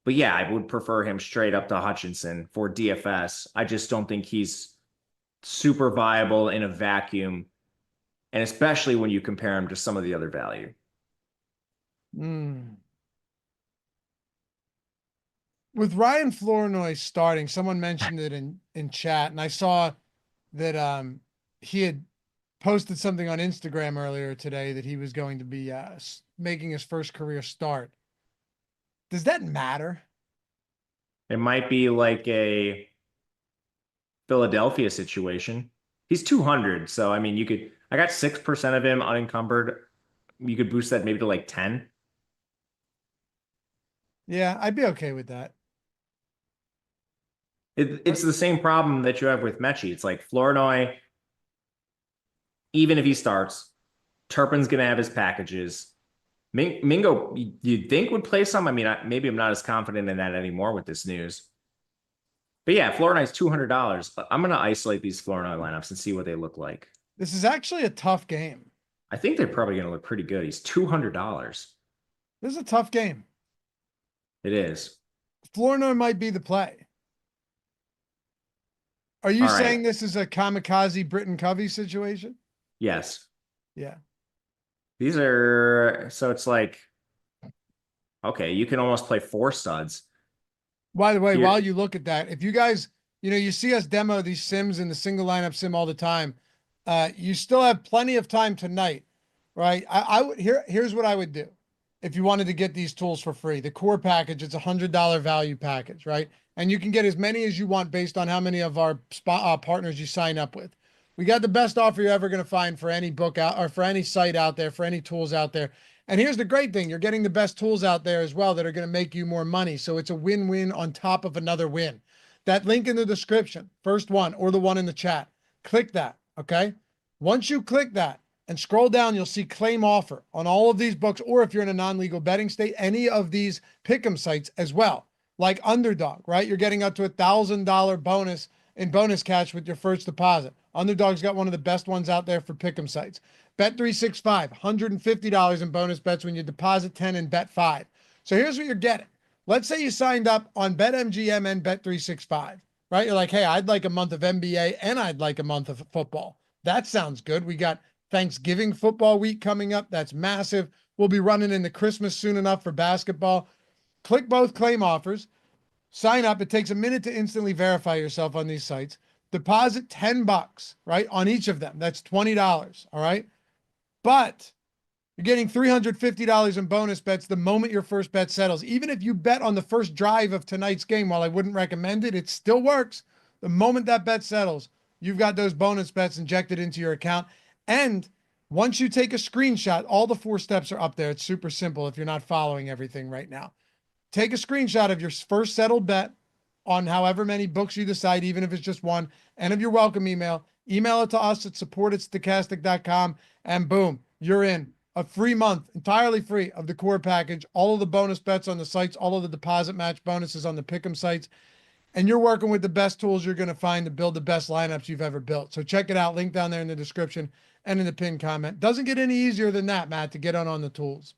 Speaker 2: But yeah, I would prefer him straight up to Hutchinson for DFS. I just don't think he's super viable in a vacuum, and especially when you compare him to some of the other value.
Speaker 1: With Ryan Flournoy starting, someone mentioned it in chat, and I saw that he had posted something on Instagram earlier today that he was going to be making his first career start. Does that matter?
Speaker 2: It might be like a Philadelphia situation. He's 200, so I mean, I got 6% of him unencumbered. You could boost that maybe to like 10.
Speaker 1: Yeah, I'd be okay with that.
Speaker 2: It's the same problem that you have with Mechie. It's like Flournoy, even if he starts, Turpin's going to have his packages. Mingo, you'd think would play some. I mean, maybe I'm not as confident in that anymore with this news. But yeah, Flournoy's $200. I'm going to isolate these Flournoy lineups and see what they look like.
Speaker 1: This is actually a tough game.
Speaker 2: I think they're probably going to look pretty good. He's $200.
Speaker 1: This is a tough game.
Speaker 2: It is.
Speaker 1: Flournoy might be the play. Are you
Speaker 2: All right.
Speaker 1: saying this is a kamikaze Britton Covey situation?
Speaker 2: Yes.
Speaker 1: Yeah.
Speaker 2: These are, so it's like, okay, you can almost play 4 studs.
Speaker 1: By the way,
Speaker 2: Here-
Speaker 1: while you look at that, if you guys, you see us demo these sims in the single lineup sim all the time, you still have plenty of time tonight, right? I would here's what I would do if you wanted to get these tools for free. The core package, it's $100 value package, right? And you can get as many as you want based on how many of our partners you sign up with. We got the best offer you're ever going to find for any book out or for any site out there, for any tools out there. And here's the great thing. You're getting the best tools out there as well that are going to make you more money. So it's a win-win on top of another win. That link in the description, first one or the one in the chat, click that, okay? Once you click that and scroll down, you'll see claim offer on all of these books, or if you're in a non-legal betting state, any of these pick'em sites as well, like Underdog, right? You're getting up to $1,000 bonus in bonus cash with your first deposit. Underdog's got one of the best ones out there for pick'em sites. Bet365, $150 in bonus bets when you deposit 10 and bet 5. So here's what you're getting. Let's say you signed up on BetMGM and Bet365, right? You're like, hey, I'd like a month of NBA and I'd like a month of football. That sounds good. We got Thanksgiving football week coming up. That's massive. We'll be running into Christmas soon enough for basketball. Click both claim offers. Sign up. It takes a minute to instantly verify yourself on these sites. Deposit $10, right, on each of them. That's $20, all right? But you're getting $350 in bonus bets the moment your first bet settles. Even if you bet on the first drive of tonight's game, while I wouldn't recommend it, it still works. The moment that bet settles, you've got those bonus bets injected into your account. And once you take a screenshot, all the 4 steps are up there. It's super simple if you're not following everything right now. Take a screenshot of your first settled bet on however many books you decide, even if it's just one, and of your welcome email. Email it to us at support@stokastic.com, and boom, you're in. A free month, entirely free, of the core package, all of the bonus bets on the sites, all of the deposit match bonuses on the pick'em sites, and you're working with the best tools you're going to find to build the best lineups you've ever built. So check it out. Link down there in the description and in the pinned comment. Doesn't get any easier than that, Matt, to get on the tools.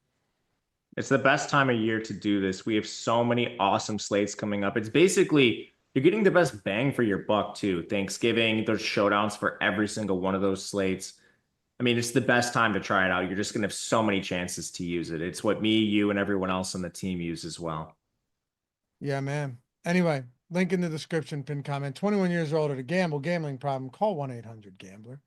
Speaker 2: It's the best time of year to do this. We have so many awesome slates coming up. It's basically, you're getting the best bang for your buck too. Thanksgiving, there's showdowns for every single one of those slates. I mean, it's the best time to try it out. You're just going to have so many chances to use it. It's what me, you, and everyone else on the team use as well.
Speaker 1: Yeah, man. Anyway, link in the description, pinned comment. 21 years or older to gamble, gambling problem, call 1-800-GAMBLER.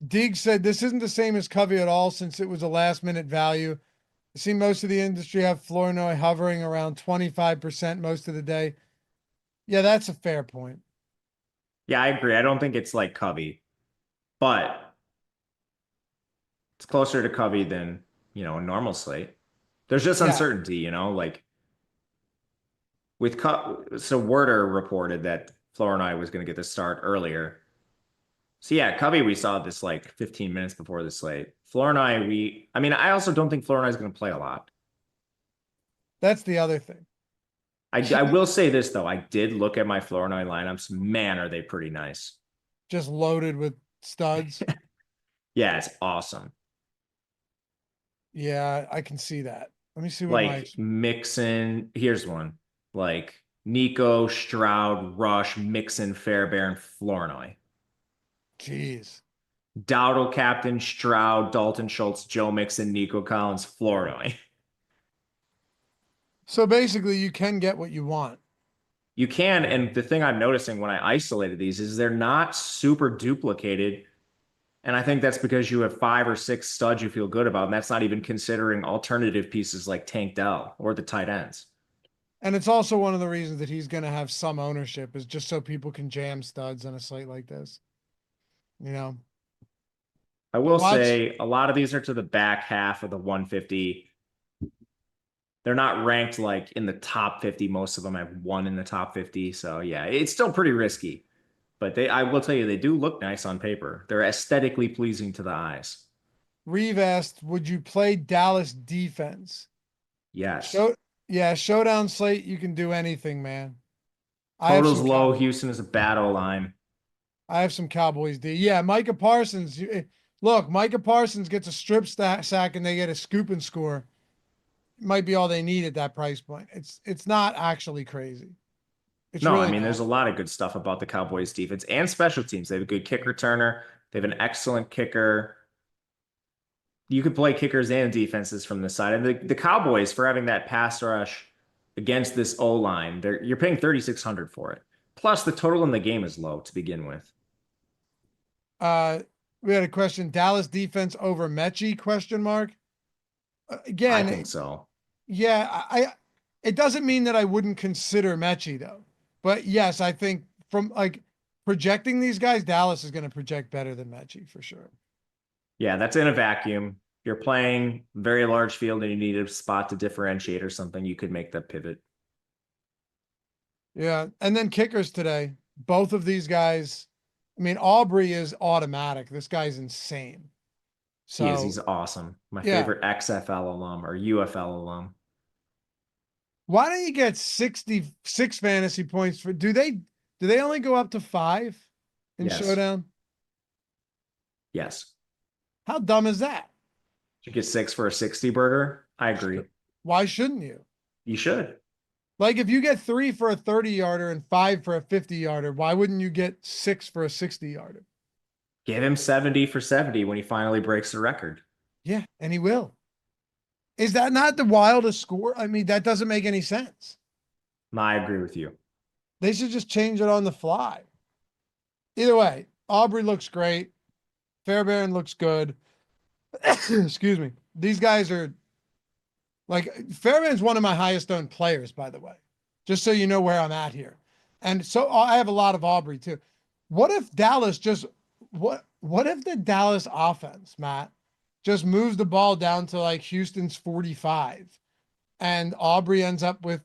Speaker 1: Deeg said this isn't the same as Covey at all since it was a last minute value. I see most of the industry have Flournoy hovering around 25% most of the day. Yeah, that's a fair point.
Speaker 2: Yeah, I agree. I don't think it's like Covey, but it's closer to Covey than, a normal slate. There's just uncertainty, like with so Werder reported that Flournoy was going to get the start earlier. So yeah, Covey, we saw this like 15 minutes before the slate. Flournoy, I also don't think Flournoy is going to play a lot.
Speaker 1: That's the other thing.
Speaker 2: I will say this though. I did look at my Flournoy lineups. Man, are they pretty nice.
Speaker 1: Just loaded with studs.
Speaker 2: Yeah, it's awesome.
Speaker 1: Yeah, I can see that. Let me see what
Speaker 2: like Mixon. Here's one. Like Nico, Stroud, Rush, Mixon, Fairbairn, Flournoy.
Speaker 1: Jeez.
Speaker 2: Dowdle, Captain, Stroud, Dalton Schultz, Joe Mixon, Nico Collins, Flournoy.
Speaker 1: So basically, you can get what you want.
Speaker 2: You can, and the thing I'm noticing when I isolated these is they're not super duplicated. And I think that's because you have 5 or 6 studs you feel good about, and that's not even considering alternative pieces like Tank Dell or the tight ends.
Speaker 1: And it's also one of the reasons that he's going to have some ownership is just so people can jam studs on a slate like this.
Speaker 2: I will say a lot of these are to the back half of the 150. They're not ranked like in the top 50. Most of them have 1 in the top 50. So yeah, it's still pretty risky. But I will tell you, they do look nice on paper. They're aesthetically pleasing to the eyes.
Speaker 1: Reeve asked, would you play Dallas defense?
Speaker 2: Yes.
Speaker 1: Yeah, showdown slate, you can do anything, man. I have
Speaker 2: Total's
Speaker 1: some
Speaker 2: low. Houston is a battle line.
Speaker 1: I have some Cowboys D. Yeah, Micah Parsons. Look, Micah Parsons gets a strip sack and they get a scoop and score. Might be all they need at that price point. It's not actually crazy. It's
Speaker 2: No, I
Speaker 1: really
Speaker 2: mean,
Speaker 1: not.
Speaker 2: there's a lot of good stuff about the Cowboys defense and special teams. They have a good kick returner. They have an excellent kicker. You could play kickers and defenses from the side. And the Cowboys, for having that pass rush against this O line, you're paying 3,600 for it. Plus, the total in the game is low to begin with.
Speaker 1: Uh, we had a question: Dallas defense over Mechie? Question mark.
Speaker 2: I
Speaker 1: Again,
Speaker 2: think so.
Speaker 1: yeah, it doesn't mean that I wouldn't consider Mechie though. But yes, I think from like projecting these guys, Dallas is going to project better than Mechie for sure.
Speaker 2: Yeah, that's in a vacuum. You're playing very large field and you need a spot to differentiate or something. You could make that pivot.
Speaker 1: Yeah, and then kickers today. Both of these guys. I mean, Aubrey is automatic. This guy's insane.
Speaker 2: He is.
Speaker 1: So
Speaker 2: He's awesome. My
Speaker 1: yeah,
Speaker 2: favorite XFL alum or UFL alum.
Speaker 1: why don't you get 66 fantasy points for? Do they only go up to 5 in
Speaker 2: Yes.
Speaker 1: showdown?
Speaker 2: Yes.
Speaker 1: How dumb is that?
Speaker 2: You get 6 for a 60 burger. I agree.
Speaker 1: Why shouldn't you?
Speaker 2: You should.
Speaker 1: Like if you get 3 for a 30 yarder and 5 for a 50 yarder, why wouldn't you get 6 for a 60 yarder?
Speaker 2: Give him 70 for 70 when he finally breaks the record.
Speaker 1: Yeah, and he will. Is that not the wildest score? I mean, that doesn't make any sense.
Speaker 2: I agree with you.
Speaker 1: They should just change it on the fly. Either way, Aubrey looks great. Fairbairn looks good. Excuse me. These guys are like Fairbairn's one of my highest owned players, by the way, just so you know where I'm at here. And so I have a lot of Aubrey too. What if Dallas just what if the Dallas offense, Matt, just moves the ball down to like Houston's 45 and Aubrey ends up with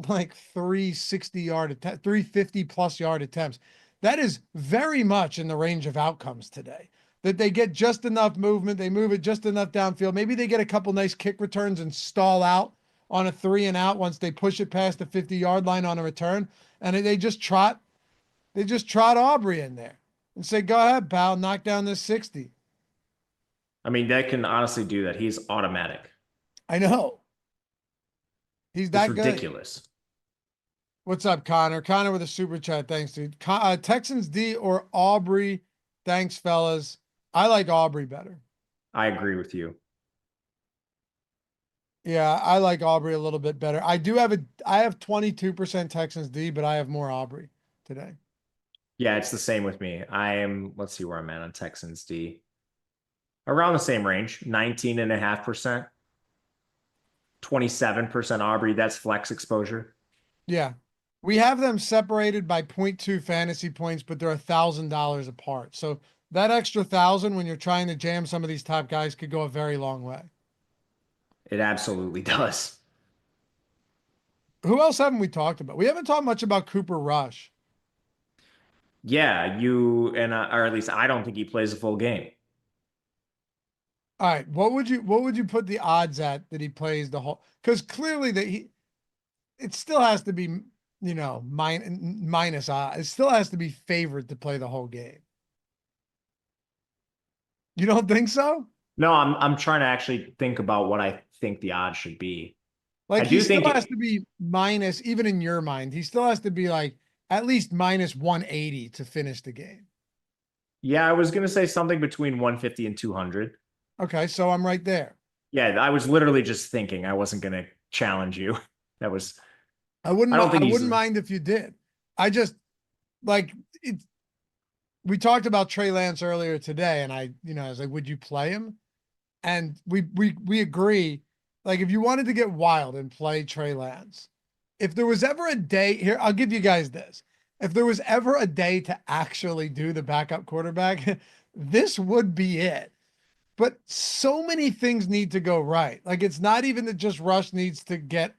Speaker 1: like 350 plus yard attempts? That is very much in the range of outcomes today. That they get just enough movement, they move it just enough downfield. Maybe they get a couple nice kick returns and stall out on a 3 and out once they push it past the 50-yard line on a return, and they just trot Aubrey in there and say, "Go ahead, pal, knock down this 60."
Speaker 2: I mean, they can honestly do that. He's automatic.
Speaker 1: I know. He's
Speaker 2: It's
Speaker 1: that good.
Speaker 2: ridiculous.
Speaker 1: What's up, Connor? Connor with a super chat. Thanks, dude. Texans D or Aubrey? Thanks, fellas. I like Aubrey better.
Speaker 2: I agree with you.
Speaker 1: Yeah, I like Aubrey a little bit better. I have 22% Texans D, but I have more Aubrey today.
Speaker 2: Yeah, it's the same with me. Let's see where I'm at on Texans D. Around the same range, 19.5%, 27% Aubrey. That's flex exposure.
Speaker 1: Yeah. We have them separated by 0.2 fantasy points, but they're $1,000 apart. So that extra 1,000 when you're trying to jam some of these top guys could go a very long way.
Speaker 2: It absolutely does.
Speaker 1: Who else haven't we talked about? We haven't talked much about Cooper Rush.
Speaker 2: Yeah, or at least I don't think he plays a full game.
Speaker 1: All right, what would you put the odds at that he plays the whole? Because clearly it still has to be, minus odds. It still has to be favored to play the whole game. You don't think so?
Speaker 2: No, I'm trying to actually think about what I think the odds should be.
Speaker 1: Like
Speaker 2: I
Speaker 1: he
Speaker 2: do
Speaker 1: still
Speaker 2: think
Speaker 1: has to be minus, even in your mind, he still has to be like at least minus 180 to finish the game.
Speaker 2: Yeah, I was gonna say something between 150 and 200.
Speaker 1: Okay, so I'm right there.
Speaker 2: Yeah, I was literally just thinking. I wasn't gonna challenge you. That was.
Speaker 1: I wouldn't
Speaker 2: I don't think
Speaker 1: I
Speaker 2: he's
Speaker 1: wouldn't mind if you did. I just like it. We talked about Trey Lance earlier today, and I was like, would you play him? And we agree. Like, if you wanted to get wild and play Trey Lance, if there was ever a day here, I'll give you guys this. If there was ever a day to actually do the backup quarterback, this would be it. But so many things need to go right. Like, it's not even that just Rush needs to get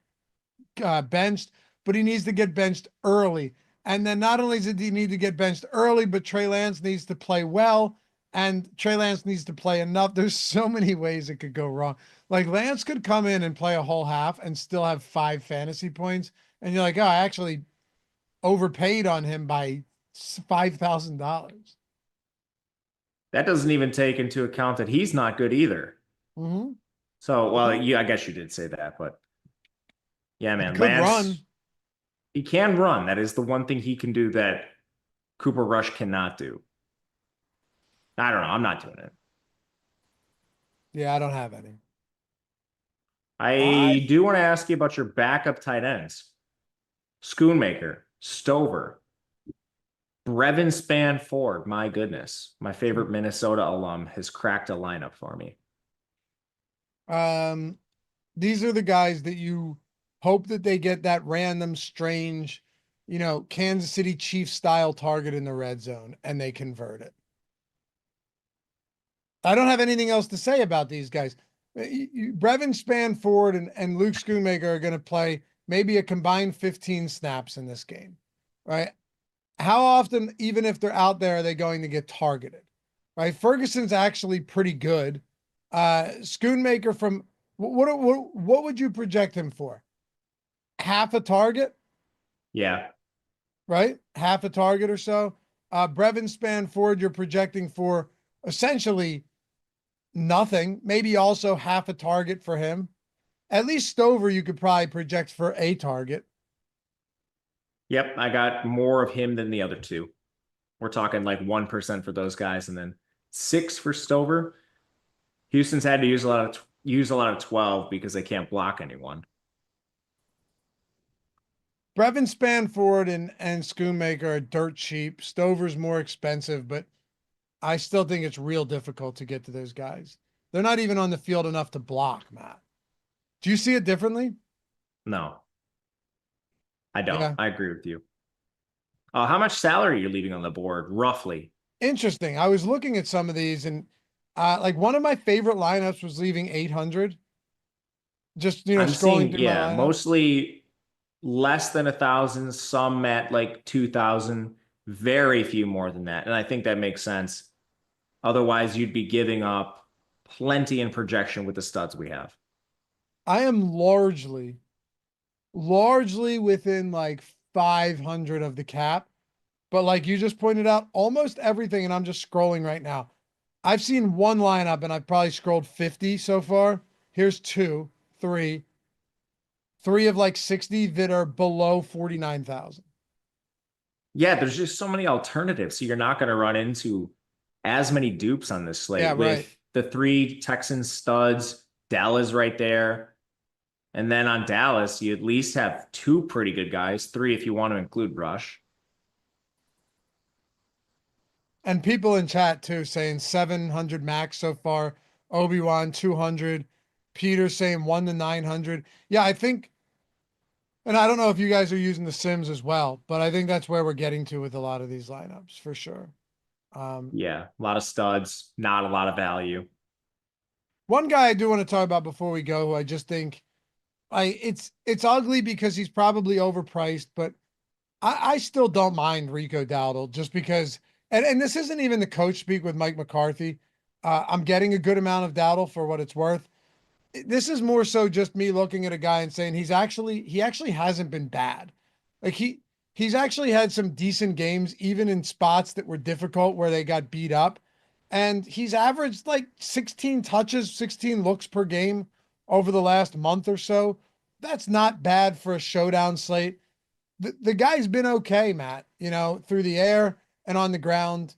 Speaker 1: benched, but he needs to get benched early. And then not only does he need to get benched early, but Trey Lance needs to play well, and Trey Lance needs to play enough. There's so many ways it could go wrong. Like Lance could come in and play a whole half and still have 5 fantasy points. And you're like, oh, I actually overpaid on him by $5,000.
Speaker 2: That doesn't even take into account that he's not good either.
Speaker 1: Mm-hmm.
Speaker 2: So, well, I guess you did say that, but yeah,
Speaker 1: He
Speaker 2: man,
Speaker 1: could run.
Speaker 2: Lance, he can run. That is the one thing he can do that Cooper Rush cannot do. I don't know. I'm not doing it.
Speaker 1: Yeah, I don't have any. I
Speaker 2: I do want to ask you about your backup tight ends. Schoonmaker, Stover, Brevin Spanford. My goodness. My favorite Minnesota alum has cracked a lineup for me.
Speaker 1: these are the guys that you hope that they get that random strange, Kansas City Chiefs style target in the red zone and they convert it. I don't have anything else to say about these guys. Brevin Spanford and Luke Schoonmaker are going to play maybe a combined 15 snaps in this game, right? How often, even if they're out there, are they going to get targeted, right? Ferguson's actually pretty good. Schoonmaker from what would you project him for? Half a target,
Speaker 2: Yeah.
Speaker 1: right? Half a target or so. Brevin Spanford, you're projecting for essentially nothing, maybe also half a target for him. At least Stover, you could probably project for a target.
Speaker 2: Yep. I got more of him than the other two. We're talking like 1% for those guys and then 6 for Stover. Houston's had to use a lot of 12 because they can't block anyone.
Speaker 1: Brevin Spanford and Schoonmaker are dirt cheap. Stover's more expensive, but I still think it's real difficult to get to those guys. They're not even on the field enough to block, Matt. Do you see it differently?
Speaker 2: No, I don't.
Speaker 1: Yeah.
Speaker 2: I agree with you. How much salary are you leaving on the board, roughly?
Speaker 1: Interesting. I was looking at some of these and like one of my favorite lineups was leaving 800. Just,
Speaker 2: I'm
Speaker 1: scrolling
Speaker 2: seeing,
Speaker 1: through my
Speaker 2: yeah,
Speaker 1: lineups.
Speaker 2: mostly less than 1,000, some at like 2,000, very few more than that. And I think that makes sense. Otherwise, you'd be giving up plenty in projection with the studs we have.
Speaker 1: I am largely within like 500 of the cap. But like you just pointed out, almost everything, and I'm just scrolling right now. I've seen one lineup and I've probably scrolled 50 so far. Here's two, three of like 60 that are below 49,000.
Speaker 2: Yeah, there's just so many alternatives. So you're not going to run into as many dupes on this
Speaker 1: Yeah,
Speaker 2: slate
Speaker 1: right.
Speaker 2: with the 3 Texans studs, Dallas right there. And then on Dallas, you at least have 2 pretty good guys, 3 if you want to include Rush.
Speaker 1: And people in chat too saying 700 max so far. Obi-Wan 200. Peter saying 1 to 900. Yeah, I think, and I don't know if you guys are using the Sims as well, but I think that's where we're getting to with a lot of these lineups for sure.
Speaker 2: Yeah, a lot of studs, not a lot of value.
Speaker 1: One guy I do want to talk about before we go, who I just think it's ugly because he's probably overpriced, but I still don't mind Rico Dowdle just because, and this isn't even the coach speak with Mike McCarthy. I'm getting a good amount of Dowdle for what it's worth. This is more so just me looking at a guy and saying he actually hasn't been bad. Like he's actually had some decent games, even in spots that were difficult where they got beat up. And he's averaged like 16 touches, 16 looks per game over the last month or so. That's not bad for a showdown slate. The guy's been okay, Matt, through the air and on the ground.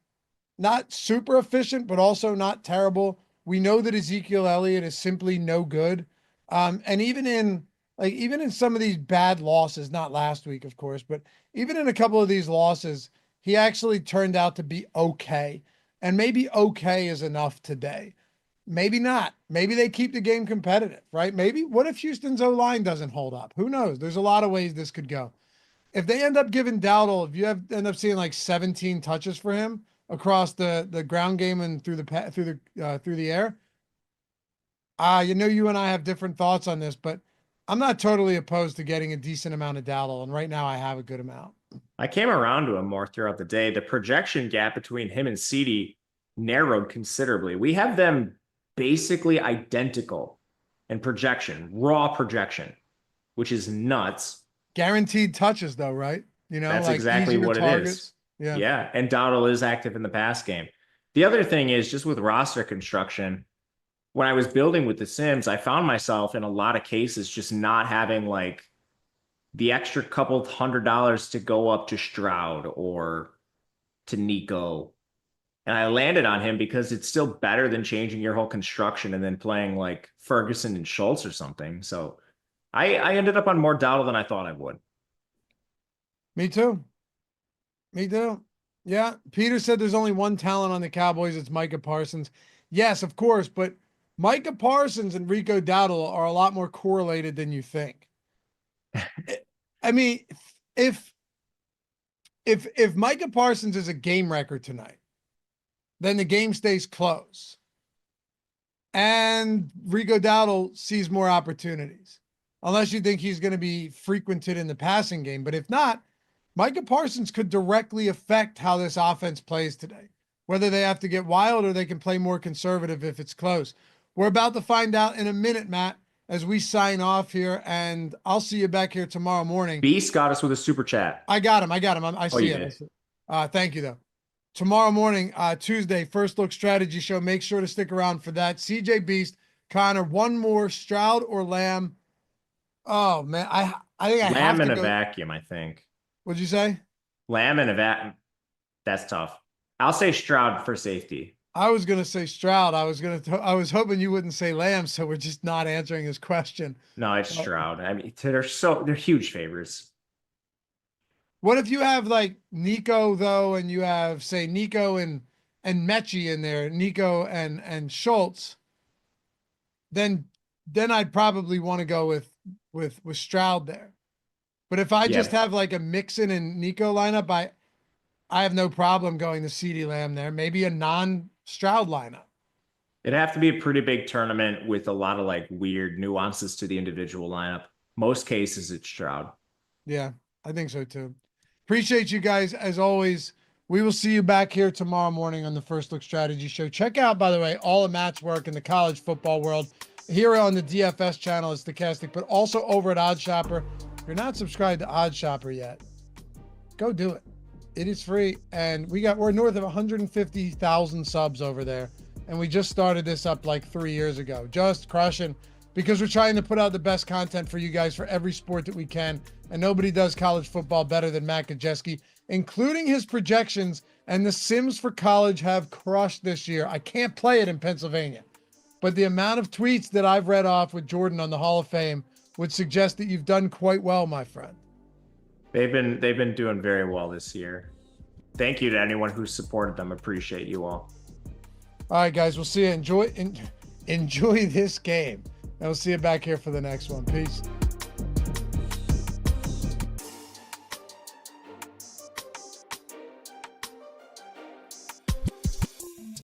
Speaker 1: Not super efficient, but also not terrible. We know that Ezekiel Elliott is simply no good. And even in some of these bad losses, not last week, of course, but even in a couple of these losses, he actually turned out to be okay. And maybe okay is enough today. Maybe not. Maybe they keep the game competitive, right? Maybe what if Houston's O-line doesn't hold up? Who knows? There's a lot of ways this could go. If they end up giving Dowdle, if you end up seeing like 17 touches for him across the ground game and through the air, you and I have different thoughts on this, but I'm not totally opposed to getting a decent amount of Dowdle, and right now I have a good amount.
Speaker 2: I came around to him more throughout the day. The projection gap between him and CD narrowed considerably. We have them basically identical and projection, raw projection, which is nuts.
Speaker 1: Guaranteed touches though, right?
Speaker 2: That's
Speaker 1: like
Speaker 2: exactly
Speaker 1: easier
Speaker 2: what
Speaker 1: targets.
Speaker 2: it is.
Speaker 1: Yeah.
Speaker 2: Yeah. And Dowdle is active in the pass game. The other thing is just with roster construction, when I was building with the Sims, I found myself in a lot of cases just not having like the extra couple $100 to go up to Stroud or to Nico. And I landed on him because it's still better than changing your whole construction and then playing like Ferguson and Schultz or something. So I ended up on more Dowdle than I thought I would.
Speaker 1: Me too. Me too. Yeah. Peter said there's only one talent on the Cowboys. It's Micah Parsons. Yes, of course. But Micah Parsons and Rico Dowdle are a lot more correlated than you think. I mean, if Micah Parsons is a game record tonight, then the game stays close. And Rico Dowdle sees more opportunities. Unless you think he's going to be frequented in the passing game. But if not, Micah Parsons could directly affect how this offense plays today. Whether they have to get wild or they can play more conservative if it's close. We're about to find out in a minute, Matt, as we sign off here. And I'll see you back here tomorrow morning.
Speaker 2: Beast got us with a super chat.
Speaker 1: I got him. I see it. Thank you, though. Tomorrow morning, Tuesday, First Look Strategy Show. Make sure to stick around for that. CJ Beast, Connor, one more, Stroud or Lamb. Oh, man. I think I have to
Speaker 2: Lamb in a
Speaker 1: go.
Speaker 2: vacuum, I think.
Speaker 1: What'd you say?
Speaker 2: Lamb in a vacuum. That's tough. I'll say Stroud for safety.
Speaker 1: I was going to say Stroud. I was hoping you wouldn't say Lamb, so we're just not answering his question.
Speaker 2: No, it's Stroud. I mean, they're huge favorites.
Speaker 1: What if you have like Nico though, and you have say Nico and Mechie in there, Nico and Schultz? Then I'd probably want to go with Stroud there. But if I just have like a Mixon and Nico lineup, I have no problem going to CeeDee Lamb there. Maybe a non-Stroud lineup.
Speaker 2: It'd have to be a pretty big tournament with a lot of like weird nuances to the individual lineup. Most cases, it's Stroud.
Speaker 1: Yeah, I think so too. Appreciate you guys as always. We will see you back here tomorrow morning on the First Look Strategy Show. Check out, by the way, all of Matt's work in the college football world here on the DFS channel at Stokastic, but also over at OddsShopper. If you're not subscribed to OddsShopper yet, go do it. It is free, and we're north of 150,000 subs over there, and we just started this up like 3 years ago. Just crushing, because we're trying to put out the best content for you guys for every sport that we can, and nobody does college football better than Matt Gajewski, including his projections, and the Sims for college have crushed this year. I can't play it in Pennsylvania, but the amount of tweets that I've read off with Jordan on the Hall of Fame would suggest that you've done quite well, my friend.
Speaker 2: They've been doing very well this year. Thank you to anyone who supported them. Appreciate you all.
Speaker 1: All right, guys, we'll see you. Enjoy this game. And we'll see you back here for the next one. Peace.